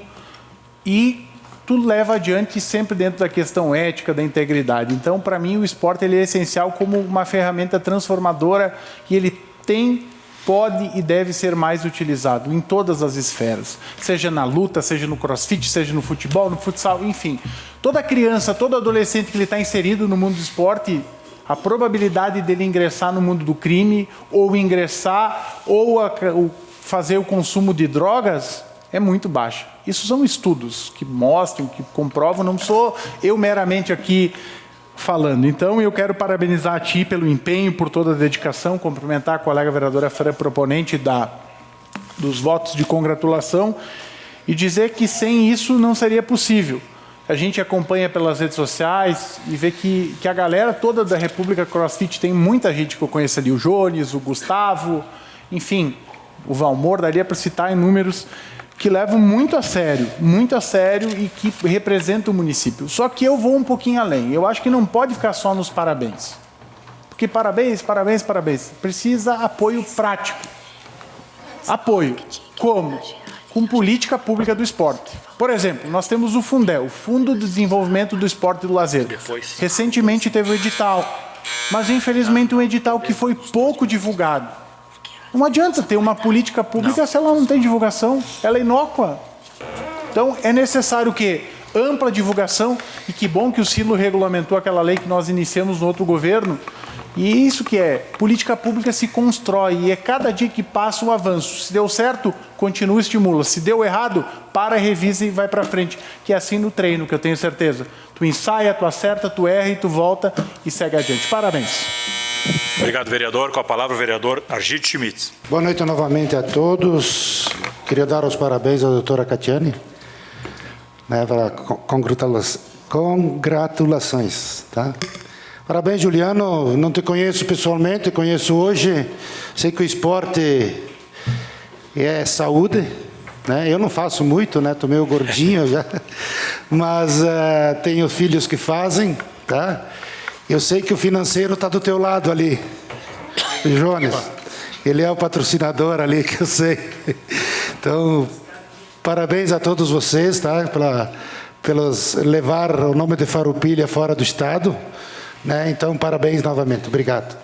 e tu leva adiante sempre dentro da questão ética, da integridade. Então, para mim, o esporte ele é essencial como uma ferramenta transformadora e ele tem pode e deve ser mais utilizado em todas as esferas, seja na luta, seja no crossfit, seja no futebol, no futsal, enfim. Toda criança, todo adolescente que ele está inserido no mundo do esporte, a probabilidade dele ingressar no mundo do crime, ou ingressar, ou fazer o consumo de drogas, é muito baixa. Isso são estudos que mostram, que comprovam, não sou eu meramente aqui falando. Então, eu quero parabenizar a ti pelo empenho, por toda a dedicação, cumprimentar a colega vereadora Fran, proponente dos votos de congratulação, e dizer que sem isso não seria possível. A gente acompanha pelas redes sociais e vê que a galera toda da República CrossFit, tem muita gente que eu conheço ali, o Jones, o Gustavo, enfim, o Valmor, daria para citar inúmeros, que levam muito a sério e que representam o município. Só que eu vou um pouquinho além. Eu acho que não pode ficar só nos parabéns. Porque parabéns, parabéns, parabéns. Precisa apoio prático. Apoio. Como? Com política pública do esporte. Por exemplo, nós temos o Fundel, o Fundo de Desenvolvimento do Esporte e do Lazer. Recentemente teve o edital, mas infelizmente um edital que foi pouco divulgado. Não adianta ter uma política pública se ela não tem divulgação, ela é inócua. Então, é necessário o quê? Ampla divulgação, e que bom que o Silo regulamentou aquela lei que nós iniciamos no outro governo. E isso que é, política pública se constrói, e é cada dia que passa um avanço. Se deu certo, continua e estimula. Se deu errado, para, revisa e vai para frente. Que é assim no treino, que eu tenho certeza. Tu ensaia, tu acerta, tu erra e tu volta e segue adiante. Parabéns. Obrigado, vereador. Com a palavra, o vereador Argide Schmitz. Boa noite novamente a todos. Queria dar os parabéns à doutora Catiane, né, para congratulações, tá? Parabéns, Juliano. Não te conheço pessoalmente, te conheço hoje. Sei que o esporte é saúde, né? Eu não faço muito, né? Tô meio gordinho já, mas tenho filhos que fazem, tá? Eu sei que o financeiro está do teu lado ali, o Jones. Ele é o patrocinador ali, que eu sei. Então, parabéns a todos vocês, tá? Pelos levar o nome de Farroupilha fora do estado, né? Então, parabéns novamente. Obrigado.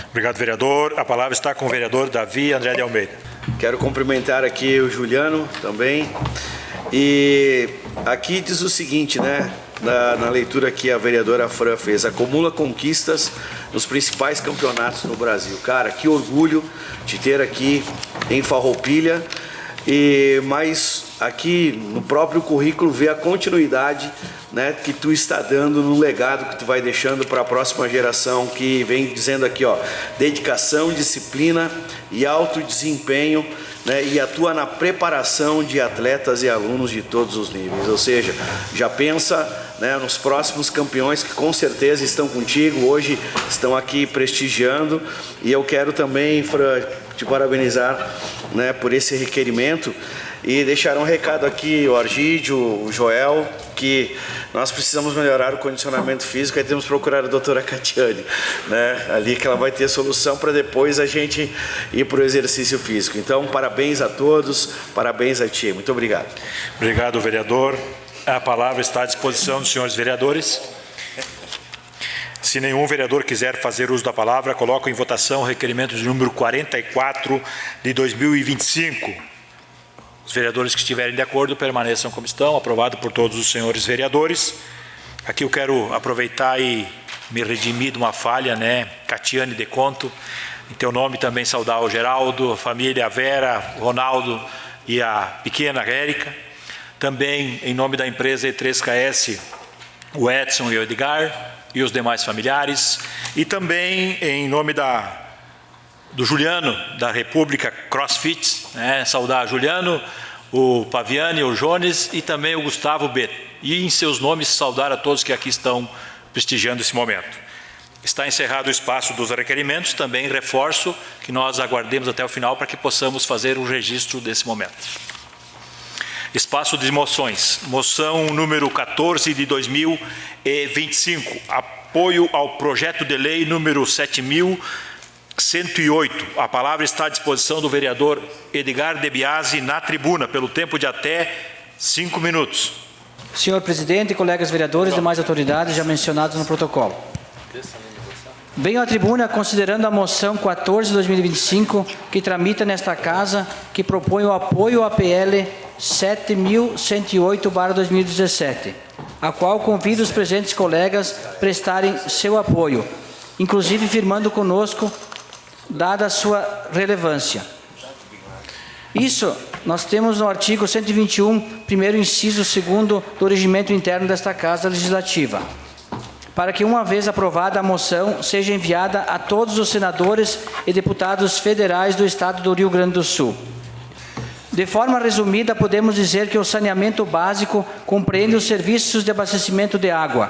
Obrigado, vereador. A palavra está com o vereador Davi André de Almeida. Quero cumprimentar aqui o Juliano também. E aqui diz o seguinte, né? Na leitura que a vereadora Fran fez, acumula conquistas nos principais campeonatos no Brasil. Cara, que orgulho de ter aqui em Farroupilha, mas aqui no próprio currículo vê a continuidade, né, que tu está dando no legado que tu vai deixando para a próxima geração, que vem dizendo aqui, ó, dedicação, disciplina e alto desempenho, né, e atua na preparação de atletas e alunos de todos os níveis. Ou seja, já pensa, né, nos próximos campeões que com certeza estão contigo, hoje estão aqui prestigiando, e eu quero também, Fran, te parabenizar, né, por esse requerimento, e deixar um recado aqui, o Argídio, o Joel, que nós precisamos melhorar o condicionamento físico, aí temos que procurar a doutora Catiane, né, ali que ela vai ter solução para depois a gente ir para o exercício físico. Então, parabéns a todos, parabéns a ti, muito obrigado. Obrigado, vereador. A palavra está à disposição dos senhores vereadores. Se nenhum vereador quiser fazer uso da palavra, coloco em votação o requerimento de número 44 de 2025. Os vereadores que estiverem de acordo permaneçam como estão, aprovado por todos os senhores vereadores. Aqui eu quero aproveitar e me redimir de uma falha, né? Catiane de Conto, em teu nome também saudar o Geraldo, a família, a Vera, o Ronaldo e a pequena Érica. Também em nome da empresa E3KS, o Edson e o Edgar e os demais familiares. E também em nome do Juliano, da República CrossFit, né? Saudar Juliano, o Paviani, o Jones e também o Gustavo B. E em seus nomes saudar a todos que aqui estão prestigiando esse momento. Está encerrado o espaço dos requerimentos, também reforço que nós aguardemos até o final para que possamos fazer o registro desse momento. Espaço de moções. Moção número 14 de 2025. Apoio ao projeto de lei número 7.108. A palavra está à disposição do vereador Edgar De Biasi na tribuna, pelo tempo de até 5 minutos. Senhor presidente, colegas vereadores e demais autoridades já mencionados no protocolo. Venho à tribuna considerando a moção 14/2025, que tramita nesta Casa, que propõe o apoio à PL 7.108/2017, a qual convido os presentes colegas a prestarem seu apoio, inclusive firmando conosco, dada a sua relevância. Isso nós temos no artigo 121, primeiro inciso 2º do regimento interno desta Casa Legislativa, para que, uma vez aprovada a moção, seja enviada a todos os senadores e deputados federais do Estado do Rio Grande do Sul. De forma resumida, podemos dizer que o saneamento básico compreende os serviços de abastecimento de água,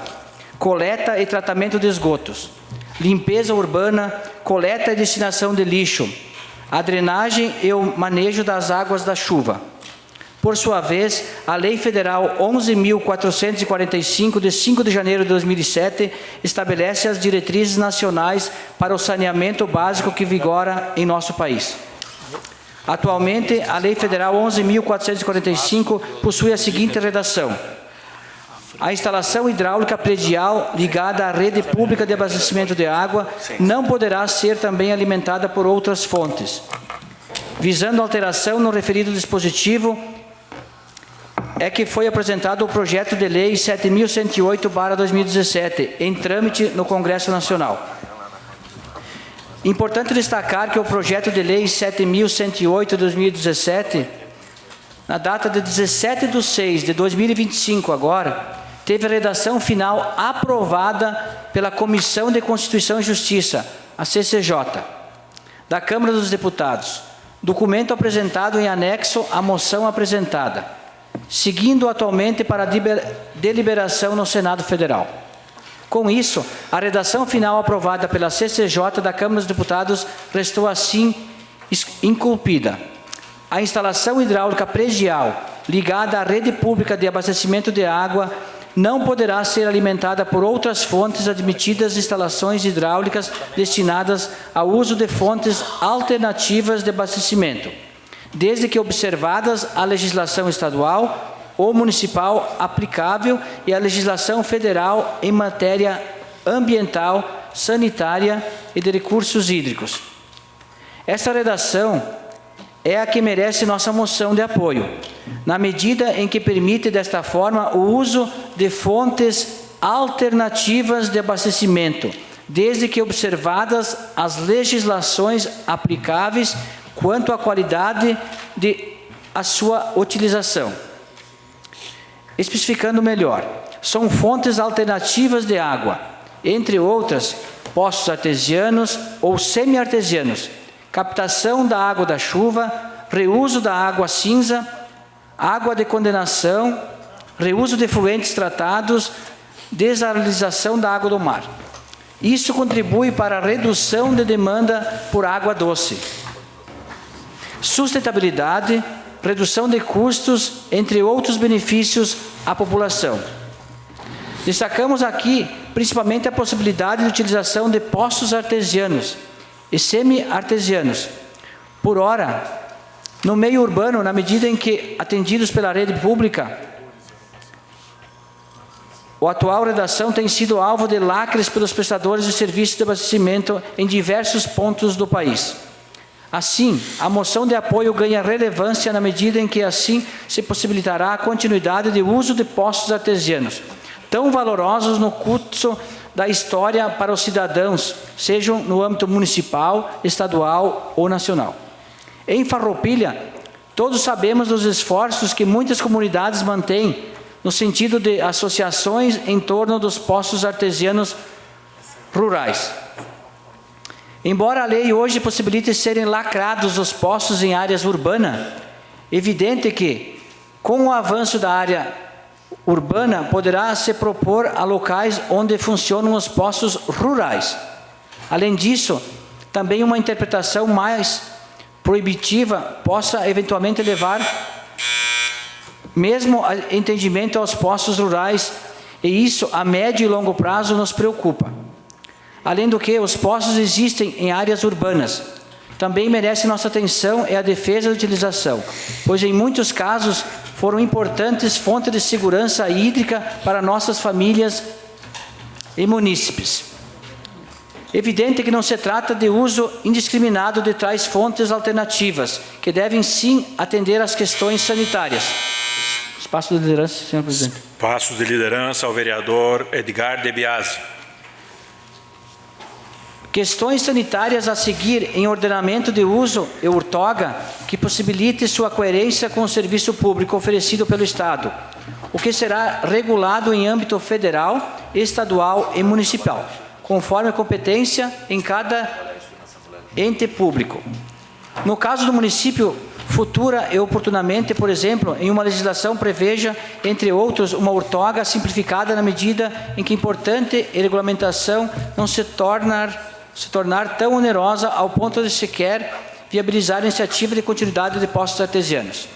coleta e tratamento de esgotos, limpeza urbana, coleta e destinação de lixo, a drenagem e o manejo das águas da chuva. Por sua vez, a Lei Federal 11.445, de 5 de janeiro de 2007, estabelece as diretrizes nacionais para o saneamento básico que vigora em nosso país. Atualmente, a Lei Federal 11.445 possui a seguinte redação: a instalação hidráulica predial ligada à rede pública de abastecimento de água não poderá ser também alimentada por outras fontes. Visando alteração no referido dispositivo, é que foi apresentado o projeto de lei 7.108/2017, em trâmite no Congresso Nacional. Importante destacar que o projeto de lei 7.108/2017, na data de 17/6/2025 agora, teve a redação final aprovada pela Comissão de Constituição e Justiça, a CCJ, da Câmara dos Deputados, documento apresentado em anexo à moção apresentada, seguindo atualmente para deliberação no Senado Federal. Com isso, a redação final aprovada pela CCJ da Câmara dos Deputados restou assim inculpida. A instalação hidráulica predial ligada à rede pública de abastecimento de água não poderá ser alimentada por outras fontes admitidas instalações hidráulicas destinadas ao uso de fontes alternativas de abastecimento, desde que observadas a legislação estadual ou municipal aplicável e a legislação federal em matéria ambiental, sanitária e de recursos hídricos. Esta redação é a que merece nossa moção de apoio, na medida em que permite, desta forma, o uso de fontes alternativas de abastecimento, desde que observadas as legislações aplicáveis quanto à qualidade de a sua utilização. Especificando melhor, são fontes alternativas de água, entre outras, poços artesianos ou semi-artesianos, captação da água da chuva, reuso da água cinza, água de condenação, reuso de efluentes tratados, desalinização da água do mar. Isso contribui para a redução de demanda por água doce. Sustentabilidade, redução de custos, entre outros benefícios à população. Destacamos aqui principalmente a possibilidade de utilização de poços artesianos e semi-artesianos, por hora, no meio urbano, na medida em que, atendidos pela rede pública, a atual redação tem sido alvo de lacres pelos prestadores de serviços de abastecimento em diversos pontos do país. Assim, a moção de apoio ganha relevância na medida em que assim se possibilitará a continuidade de uso de poços artesianos, tão valorosos no curso da história para os cidadãos, sejam no âmbito municipal, estadual ou nacional. Em Farroupilha, todos sabemos dos esforços que muitas comunidades mantêm no sentido de associações em torno dos poços artesianos rurais. Embora a lei hoje possibilite serem lacrados os poços em áreas urbanas, evidente que, com o avanço da área urbana, poderá se propor a locais onde funcionam os poços rurais. Além disso, também uma interpretação mais proibitiva possa eventualmente levar mesmo a entendimento aos poços rurais, e isso a médio e longo prazo nos preocupa. Além do que, os poços existem em áreas urbanas. Também merece nossa atenção é a defesa da utilização, pois em muitos casos foram importantes fontes de segurança hídrica para nossas famílias e munícipes. Evidente que não se trata de uso indiscriminado de tais fontes alternativas, que devem sim atender às questões sanitárias. Espaço de liderança, senhor presidente. Espaço de liderança ao vereador Edgar de Biasi. Questões sanitárias a seguir em ordenamento de uso e outorga que possibilite sua coerência com o serviço público oferecido pelo Estado, o que será regulado em âmbito federal, estadual e municipal, conforme a competência em cada ente público. No caso do município, futura e oportunamente, por exemplo, em uma legislação preveja, entre outros, uma outorga simplificada na medida em que importante e regulamentação não se tornar tão onerosa ao ponto de sequer viabilizar a iniciativa de continuidade de postos artesianos.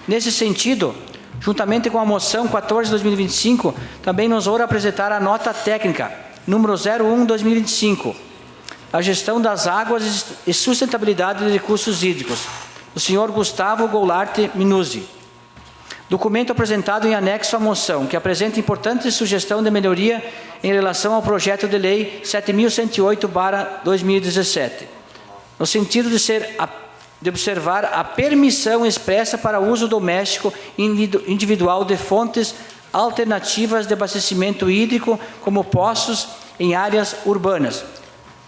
Nesse sentido, juntamente com a moção 14/2025, também nos ouro apresentar a nota técnica número 01/2025, a gestão das águas e sustentabilidade de recursos hídricos, do senhor Gustavo Goulart Minuzzi. Documento apresentado em anexo à moção, que apresenta importante sugestão de melhoria em relação ao projeto de lei 7.108/2017, no sentido de observar a permissão expressa para uso doméstico individual de fontes alternativas de abastecimento hídrico, como poços em áreas urbanas.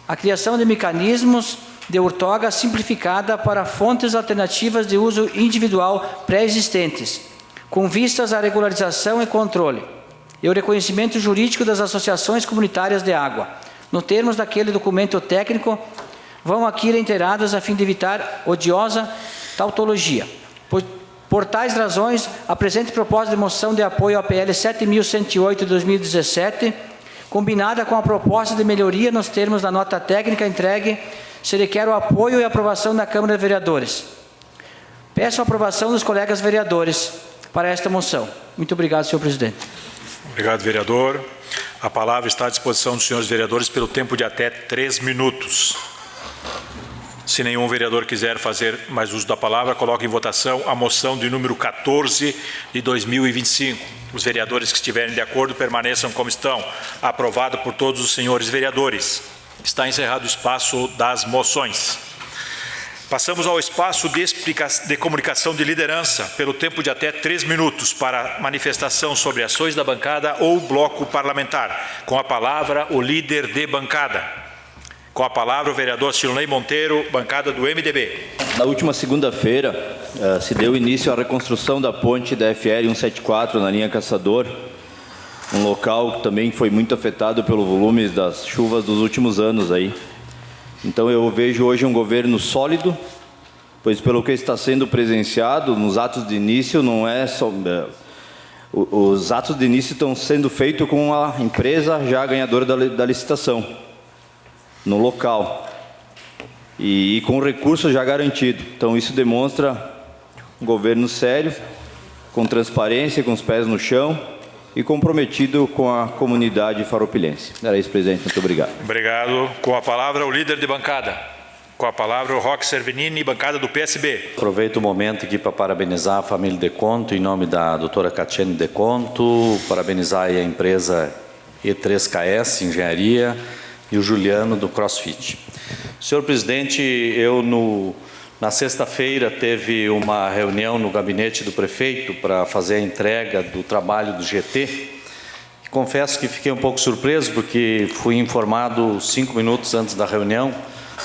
A criação de mecanismos de outorga simplificada para fontes alternativas de uso individual pré-existentes, com vistas à regularização e controle, e o reconhecimento jurídico das associações comunitárias de água. No termos daquele documento técnico, vão aqui reiteradas a fim de evitar odiosa tautologia. Por tais razões, a presente proposta de moção de apoio à PL 7.108/2017, combinada com a proposta de melhoria nos termos da nota técnica entregue, se requer o apoio e aprovação da Câmara de Vereadores. Peço a aprovação dos colegas vereadores para esta moção. Muito obrigado, senhor presidente. Obrigado, vereador. A palavra está à disposição dos senhores vereadores pelo tempo de até 3 minutos. Se nenhum vereador quiser fazer mais uso da palavra, coloque em votação a moção de número 14 de 2025. Os vereadores que estiverem de acordo permaneçam como estão. Aprovado por todos os senhores vereadores. Está encerrado o espaço das moções. Passamos ao espaço de comunicação de liderança, pelo tempo de até 3 minutos, para manifestação sobre ações da bancada ou bloco parlamentar. Com a palavra, o líder de bancada. Com a palavra, o vereador Silnei Monteiro, bancada do MDB. Na última segunda-feira, se deu início à reconstrução da ponte da FR 174 na linha Caçador, um local que também foi muito afetado pelo volume das chuvas dos últimos anos aí. Então eu vejo hoje um governo sólido, pois pelo que está sendo presenciado nos atos de início, não é só... os atos de início estão sendo feitos com a empresa já ganhadora da licitação, no local, e com recurso já garantido. Então isso demonstra um governo sério, com transparência, com os pés no chão e comprometido com a comunidade farroupilhense. Era isso, presidente. Muito obrigado. Obrigado. Com a palavra, o líder de bancada. Com a palavra, o Roque Servinini, bancada do PSB. Aproveito o momento aqui para parabenizar a família De Conto, em nome da doutora Catiane De Conto, parabenizar a empresa E3KS Engenharia e o Juliano do CrossFit. Senhor presidente, na sexta-feira teve uma reunião no gabinete do prefeito para fazer a entrega do trabalho do GT. Confesso que fiquei um pouco surpreso, porque fui informado 5 minutos antes da reunião.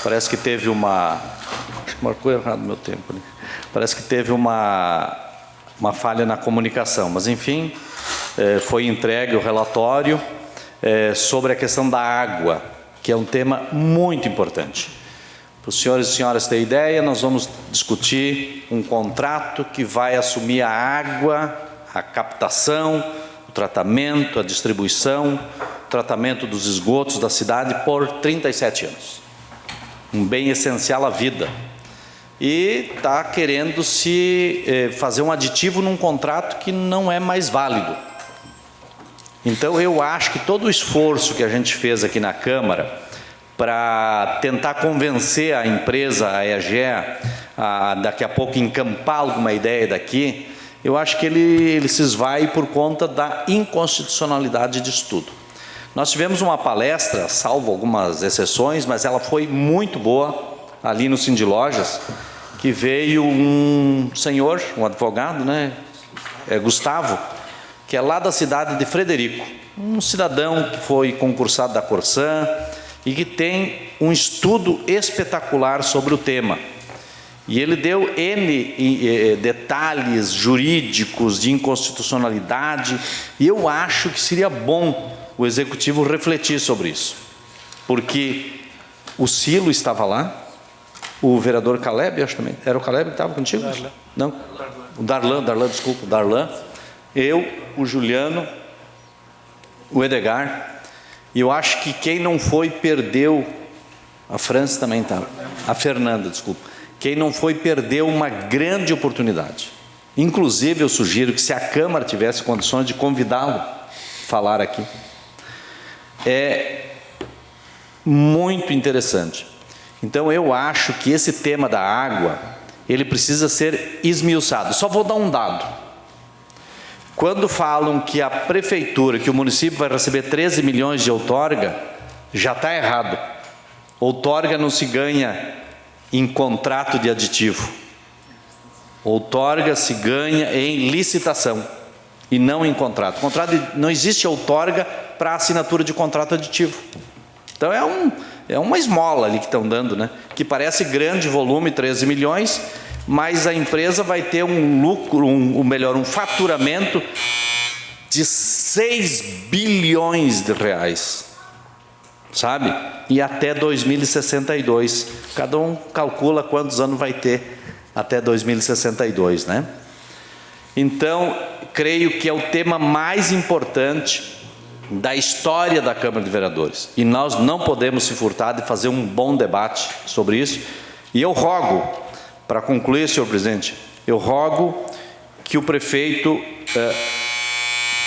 Parece que teve acho que marcou errado o meu tempo, né? Parece que teve uma falha na comunicação, mas enfim, foi entregue o relatório sobre a questão da água, que é um tema muito importante. Para os senhores e senhoras terem ideia, nós vamos discutir um contrato que vai assumir a água, a captação, o tratamento, a distribuição, o tratamento dos esgotos da cidade por 37 anos. Um bem essencial à vida. E está querendo se fazer um aditivo num contrato que não é mais válido. Então eu acho que todo o esforço que a gente fez aqui na Câmara para tentar convencer a empresa, a EAGEA, a daqui a pouco encampar alguma ideia daqui, eu acho que ele se esvai por conta da inconstitucionalidade disso tudo. Nós tivemos uma palestra, salvo algumas exceções, mas ela foi muito boa, ali no Cindy Lojas, que veio um senhor, um advogado, né, Gustavo, que é lá da cidade de Frederico, um cidadão que foi concursado da Corsan e que tem um estudo espetacular sobre o tema. E ele deu N detalhes jurídicos de inconstitucionalidade, e eu acho que seria bom o Executivo refletir sobre isso, porque o Cilo estava lá, o vereador Caleb, acho também, era o Caleb que estava contigo? Darlan. Não, o Darlan, desculpa, o Darlan, eu, o Juliano, o Edgar, e eu acho que quem não foi perdeu, a França também estava, a Fernanda, desculpa, quem não foi perdeu uma grande oportunidade. Inclusive, eu sugiro que se a Câmara tivesse condições de convidá-lo a falar aqui. É muito interessante. Então, eu acho que esse tema da água, ele precisa ser esmiuçado. Só vou dar um dado. Quando falam que a prefeitura, que o município vai receber 13 milhões de outorga, já está errado. Outorga não se ganha em contrato de aditivo. Outorga se ganha em licitação e não em contrato. Não existe outorga para assinatura de contrato aditivo. Então é uma esmola ali que estão dando, né? Que parece grande volume, 13 milhões, mas a empresa vai ter um lucro, um faturamento de 6 bilhões de reais. Sabe? E até 2062. Cada um calcula quantos anos vai ter até 2062, né? Então, creio que é o tema mais importante da história da Câmara de Vereadores. E nós não podemos se furtar de fazer um bom debate sobre isso. E eu rogo, para concluir, senhor presidente, eu rogo que o prefeito,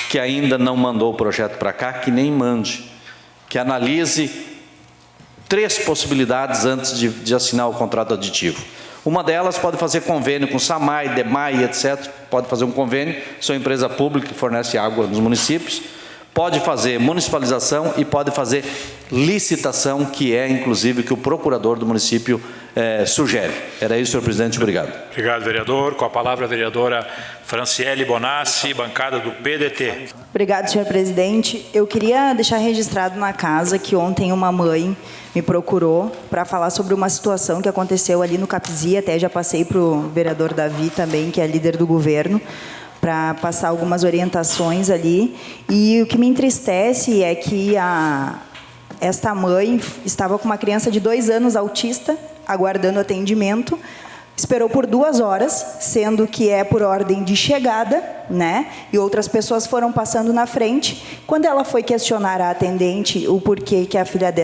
que ainda não mandou o projeto para cá, que nem mande, que analise 3 possibilidades antes de assinar o contrato aditivo. Uma delas pode fazer convênio com SAMAI, DEMAI, etc. Pode fazer um convênio, são empresa pública que fornece água nos municípios. Pode fazer municipalização e pode fazer licitação, que é, inclusive, o que o procurador do município sugere. Era isso, senhor presidente. Obrigado. Obrigado, vereador. Com a palavra, a vereadora Franciele Bonassi, bancada do PDT. Obrigado, senhor presidente. Eu queria deixar registrado na casa que ontem uma mãe me procurou para falar sobre uma situação que aconteceu ali no Capzi, até já passei para o vereador Davi também, que é líder do governo, para passar algumas orientações ali. E o que me entristece é que esta mãe estava com uma criança de 2 anos autista, aguardando atendimento, esperou por 2 horas, sendo que é por ordem de chegada, né? E outras pessoas foram passando na frente. Quando ela foi questionar a atendente o porquê que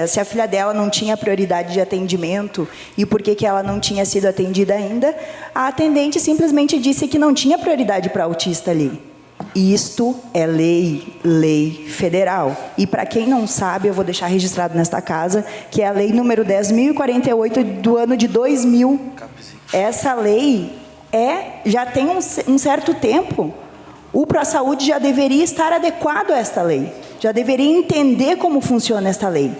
se a filha dela não tinha prioridade de atendimento e por que ela não tinha sido atendida ainda, a atendente simplesmente disse que não tinha prioridade para autista ali. Isto é lei federal. E para quem não sabe, eu vou deixar registrado nesta casa, que é a lei número 10.048 do ano de 2000. Essa lei já tem um certo tempo. O ProSaúde já deveria estar adequado a esta lei. Já deveria entender como funciona esta lei.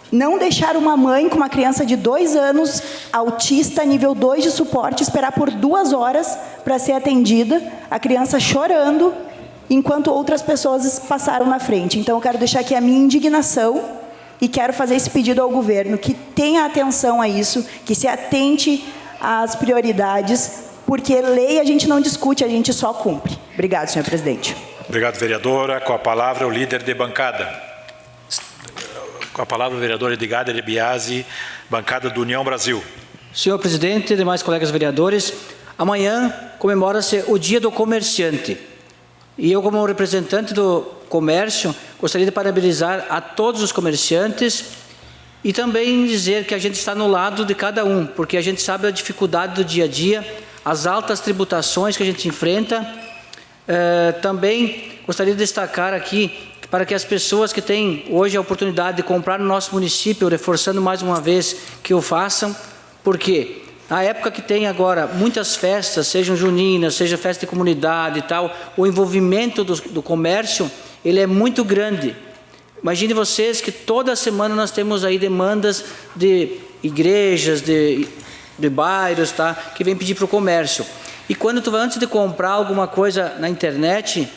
Não deixar uma mãe com uma criança de 2 anos, autista, nível 2 de suporte, esperar por 2 horas para ser atendida, a criança chorando, enquanto outras pessoas passaram na frente. Então, eu quero deixar aqui a minha indignação e quero fazer esse pedido ao governo, que tenha atenção a isso, que se atente às prioridades, porque lei a gente não discute, a gente só cumpre. Obrigado, senhor presidente. Obrigado, vereadora. Com a palavra, o líder de bancada. Com a palavra, o vereador Edgar de Biasi, bancada do União Brasil. Senhor presidente e demais colegas vereadores, amanhã comemora-se o Dia do Comerciante. E eu, como representante do comércio, gostaria de parabenizar a todos os comerciantes e também dizer que a gente está no lado de cada um, porque a gente sabe a dificuldade do dia a dia, as altas tributações que a gente enfrenta. Também gostaria de destacar aqui, para que as pessoas que têm hoje a oportunidade de comprar no nosso município, reforçando mais uma vez que o façam, porque na época que tem agora muitas festas, sejam juninas, seja festa de comunidade e tal, o envolvimento do comércio, ele é muito grande. Imagine vocês que toda semana nós temos aí demandas de igrejas, de bairros, tá? Que vem pedir para o comércio. E quando tu vai antes de comprar alguma coisa na internet,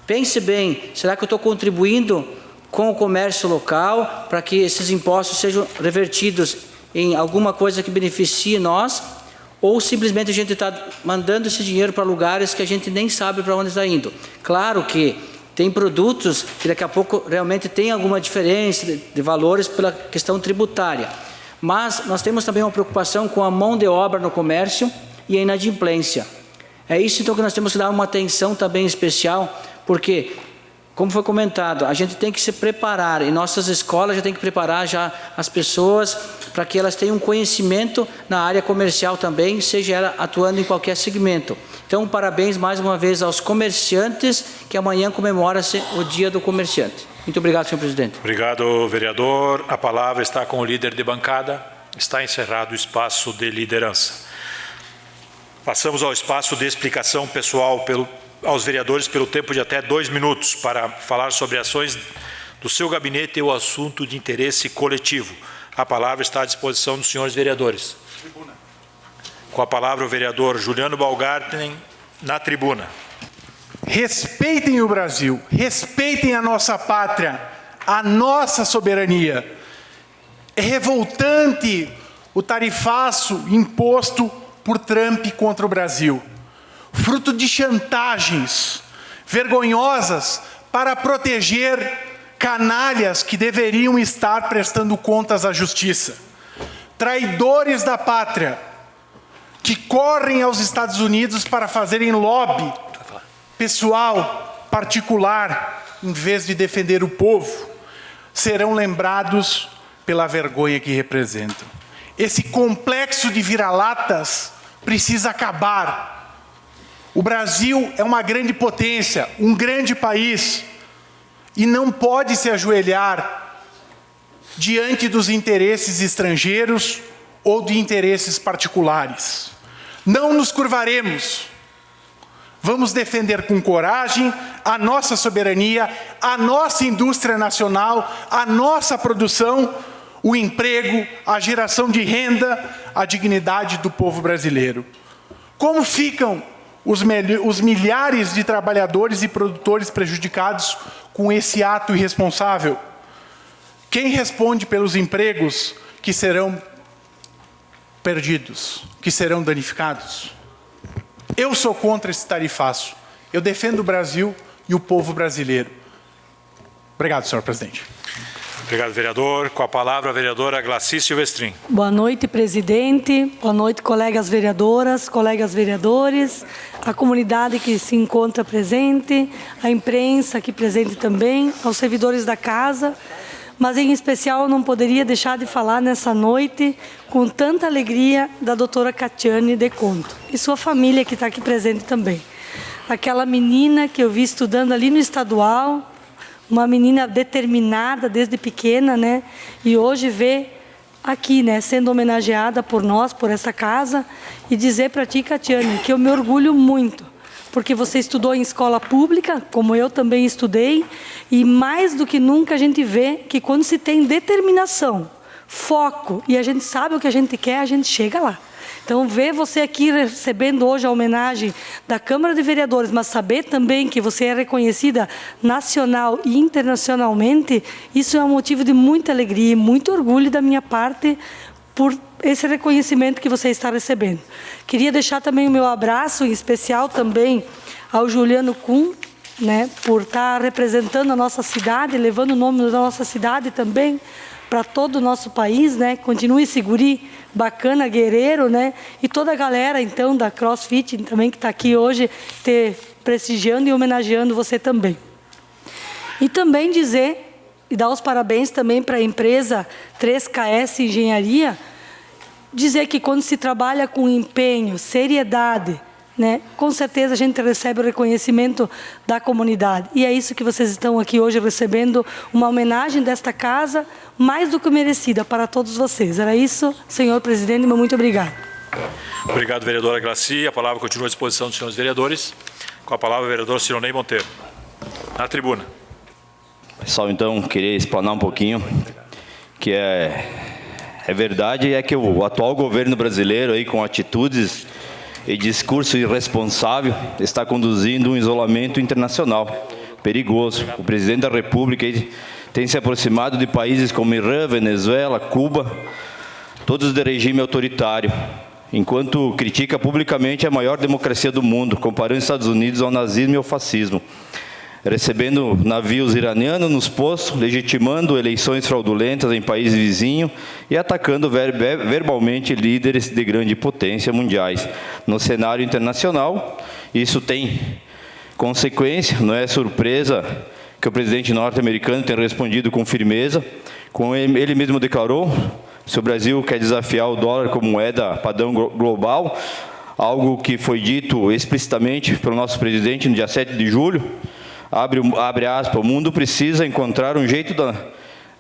pense bem, será que eu estou contribuindo com o comércio local para que esses impostos sejam revertidos em alguma coisa que beneficie nós? Ou simplesmente a gente está mandando esse dinheiro para lugares que a gente nem sabe para onde está indo? Claro que tem produtos que daqui a pouco realmente tem alguma diferença de valores pela questão tributária. Mas nós temos também uma preocupação com a mão de obra no comércio e a inadimplência. É isso então que nós temos que dar uma atenção também especial, porque, como foi comentado, a gente tem que se preparar, e nossas escolas já tem que preparar já as pessoas para que elas tenham conhecimento na área comercial também, seja ela atuando em qualquer segmento. Então, parabéns mais uma vez aos comerciantes, que amanhã comemora-se o Dia do Comerciante. Muito obrigado, senhor presidente. Obrigado, vereador. A palavra está com o líder de bancada. Está encerrado o espaço de liderança. Passamos ao espaço de explicação pessoal aos vereadores pelo tempo de até 2 minutos para falar sobre ações do seu gabinete e o assunto de interesse coletivo. A palavra está à disposição dos senhores vereadores. Com a palavra o vereador Juliano Baumgarten, na tribuna. Respeitem o Brasil, respeitem a nossa pátria, a nossa soberania. É revoltante o tarifaço imposto por Trump contra o Brasil, fruto de chantagens vergonhosas para proteger canalhas que deveriam estar prestando contas à justiça. Traidores da pátria, que correm aos Estados Unidos para fazerem lobby pessoal, particular, em vez de defender o povo, serão lembrados pela vergonha que representam. Esse complexo de vira-latas precisa acabar. O Brasil é uma grande potência, um grande país, e não pode se ajoelhar diante dos interesses estrangeiros ou de interesses particulares. Não nos curvaremos. Vamos defender com coragem a nossa soberania, a nossa indústria nacional, a nossa produção, o emprego, a geração de renda, a dignidade do povo brasileiro. Como ficam os milhares de trabalhadores e produtores prejudicados com esse ato irresponsável? Quem responde pelos empregos que serão perdidos, que serão danificados? Eu sou contra esse tarifaço. Eu defendo o Brasil e o povo brasileiro. Obrigado, senhor presidente. Obrigado, vereador. Com a palavra, a vereadora Glaci Silvestrin. Boa noite, presidente. Boa noite, colegas vereadoras, colegas vereadores, a comunidade que se encontra presente, a imprensa aqui presente também, aos servidores da casa. Mas, em especial, eu não poderia deixar de falar nessa noite, com tanta alegria, da doutora Catiane de Conto e sua família que está aqui presente também. Aquela menina que eu vi estudando ali no estadual, uma menina determinada desde pequena, né? E hoje vê aqui, né, sendo homenageada por nós, por essa casa, e dizer para ti, Catiane, que eu me orgulho muito, porque você estudou em escola pública, como eu também estudei, e mais do que nunca a gente vê que quando se tem determinação, foco, e a gente sabe o que a gente quer, a gente chega lá. Então, ver você aqui recebendo hoje a homenagem da Câmara de Vereadores, mas saber também que você é reconhecida nacional e internacionalmente, isso é um motivo de muita alegria e muito orgulho da minha parte por esse reconhecimento que você está recebendo. Queria deixar também o meu abraço, em especial também ao Juliano Kuhn, né, por estar representando a nossa cidade, levando o nome da nossa cidade também para todo o nosso país, né? Continue esse guri bacana, guerreiro, né? E toda a galera, então, da CrossFit também que está aqui hoje, prestigiando e homenageando você também. E também dizer, e dar os parabéns também para a empresa 3KS Engenharia, dizer que quando se trabalha com empenho, seriedade, né, com certeza a gente recebe o reconhecimento da comunidade. E é isso que vocês estão aqui hoje recebendo, uma homenagem desta casa, mais do que merecida para todos vocês. Era isso, senhor presidente, muito obrigado. Obrigado, vereadora Glaci. A palavra continua à disposição dos senhores vereadores. Com a palavra, o vereador Cironei Monteiro. Na tribuna. Pessoal, então, queria explanar um pouquinho, que é verdade, é que o atual governo brasileiro, aí, com atitudes e discurso irresponsável, está conduzindo um isolamento internacional perigoso. O presidente da República aí tem se aproximado de países como Irã, Venezuela, Cuba, todos de regime autoritário, enquanto critica publicamente a maior democracia do mundo, comparando os Estados Unidos ao nazismo e ao fascismo, recebendo navios iranianos nos postos, legitimando eleições fraudulentas em países vizinhos e atacando verbalmente líderes de grande potência mundiais. No cenário internacional, isso tem consequência, não é surpresa que o presidente norte-americano tenha respondido com firmeza, como ele mesmo declarou, se o Brasil quer desafiar o dólar como moeda padrão global, algo que foi dito explicitamente pelo nosso presidente no dia 7 de julho, abre aspas, o mundo precisa encontrar um jeito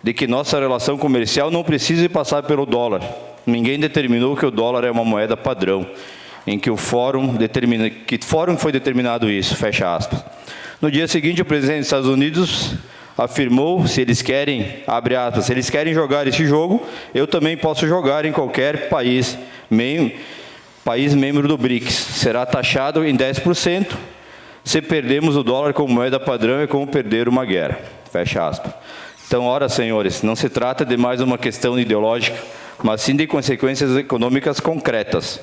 de que nossa relação comercial não precise passar pelo dólar. Ninguém determinou que o dólar é uma moeda padrão, em que fórum foi determinado isso, fecha aspas. No dia seguinte, o presidente dos Estados Unidos afirmou, se eles querem, abre aspas, se eles querem jogar esse jogo, eu também posso jogar em qualquer país membro do BRICS. Será taxado em 10%. Se perdemos o dólar como moeda padrão, é como perder uma guerra. Fecha aspas. Então, ora, senhores, não se trata de mais uma questão ideológica, mas sim de consequências econômicas concretas.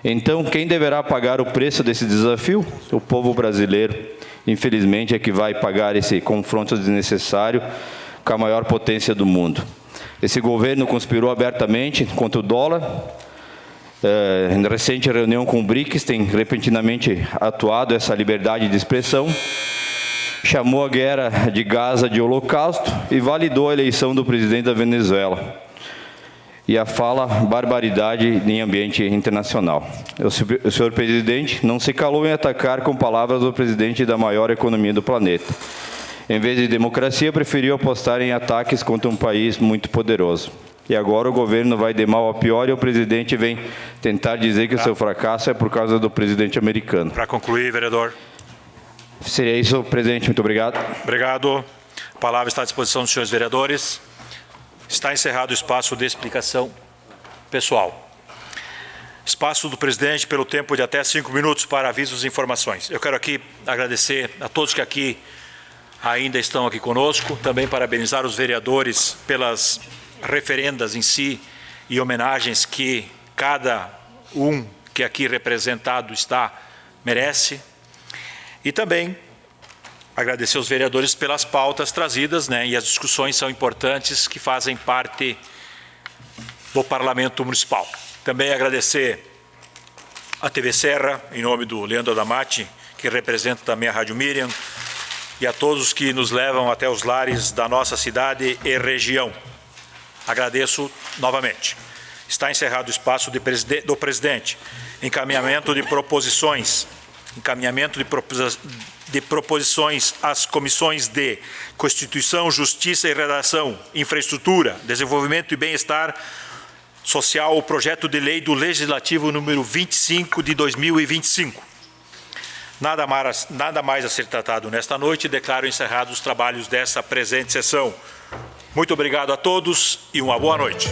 Então, quem deverá pagar o preço desse desafio? O povo brasileiro. Infelizmente, é que vai pagar esse confronto desnecessário com a maior potência do mundo. Esse governo conspirou abertamente contra o dólar. Em recente reunião com o BRICS, tem repentinamente atuado essa liberdade de expressão, chamou a guerra de Gaza de holocausto e validou a eleição do presidente da Venezuela. E a fala barbaridade em ambiente internacional. O senhor presidente não se calou em atacar com palavras o presidente da maior economia do planeta. Em vez de democracia, preferiu apostar em ataques contra um país muito poderoso. E agora o governo vai de mal a pior e o presidente vem tentar dizer que o seu fracasso é por causa do presidente americano. Para concluir, vereador. Seria isso, presidente. Muito obrigado. Obrigado. A palavra está à disposição dos senhores vereadores. Está encerrado o espaço de explicação pessoal. Espaço do presidente pelo tempo de até 5 minutos para avisos e informações. Eu quero aqui agradecer a todos que aqui ainda estão aqui conosco, também parabenizar os vereadores pelas referendas em si e homenagens que cada um que aqui representado merece. E também agradecer aos vereadores pelas pautas trazidas, e as discussões são importantes que fazem parte do Parlamento Municipal. Também agradecer a TV Serra, em nome do Leandro Adamati, que representa também a Rádio Miriam, e a todos que nos levam até os lares da nossa cidade e região. Agradeço novamente. Está encerrado o espaço do presidente. Encaminhamento de proposições às comissões de Constituição, Justiça e Redação, Infraestrutura, Desenvolvimento e Bem-Estar Social, o projeto de lei do Legislativo número 25 de 2025. Nada mais a ser tratado nesta noite, declaro encerrados os trabalhos dessa presente sessão. Muito obrigado a todos e uma boa noite.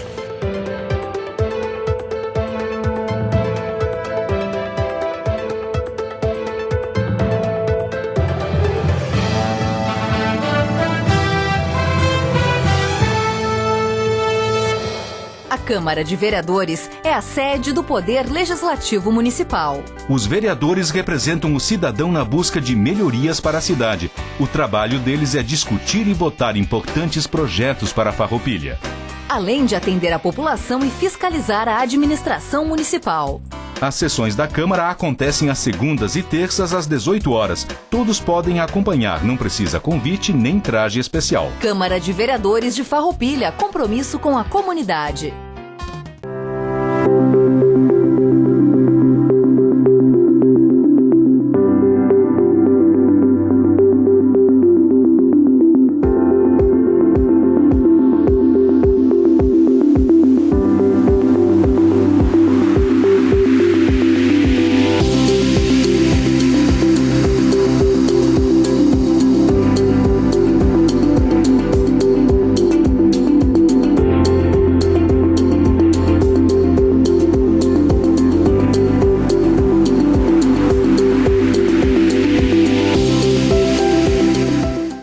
A Câmara de Vereadores é a sede do Poder Legislativo Municipal. Os vereadores representam o cidadão na busca de melhorias para a cidade. O trabalho deles é discutir e votar importantes projetos para a Farroupilha. Além de atender a população e fiscalizar a administração municipal. As sessões da Câmara acontecem às segundas e terças às 18 horas. Todos podem acompanhar, não precisa convite nem traje especial. Câmara de Vereadores de Farroupilha, compromisso com a comunidade.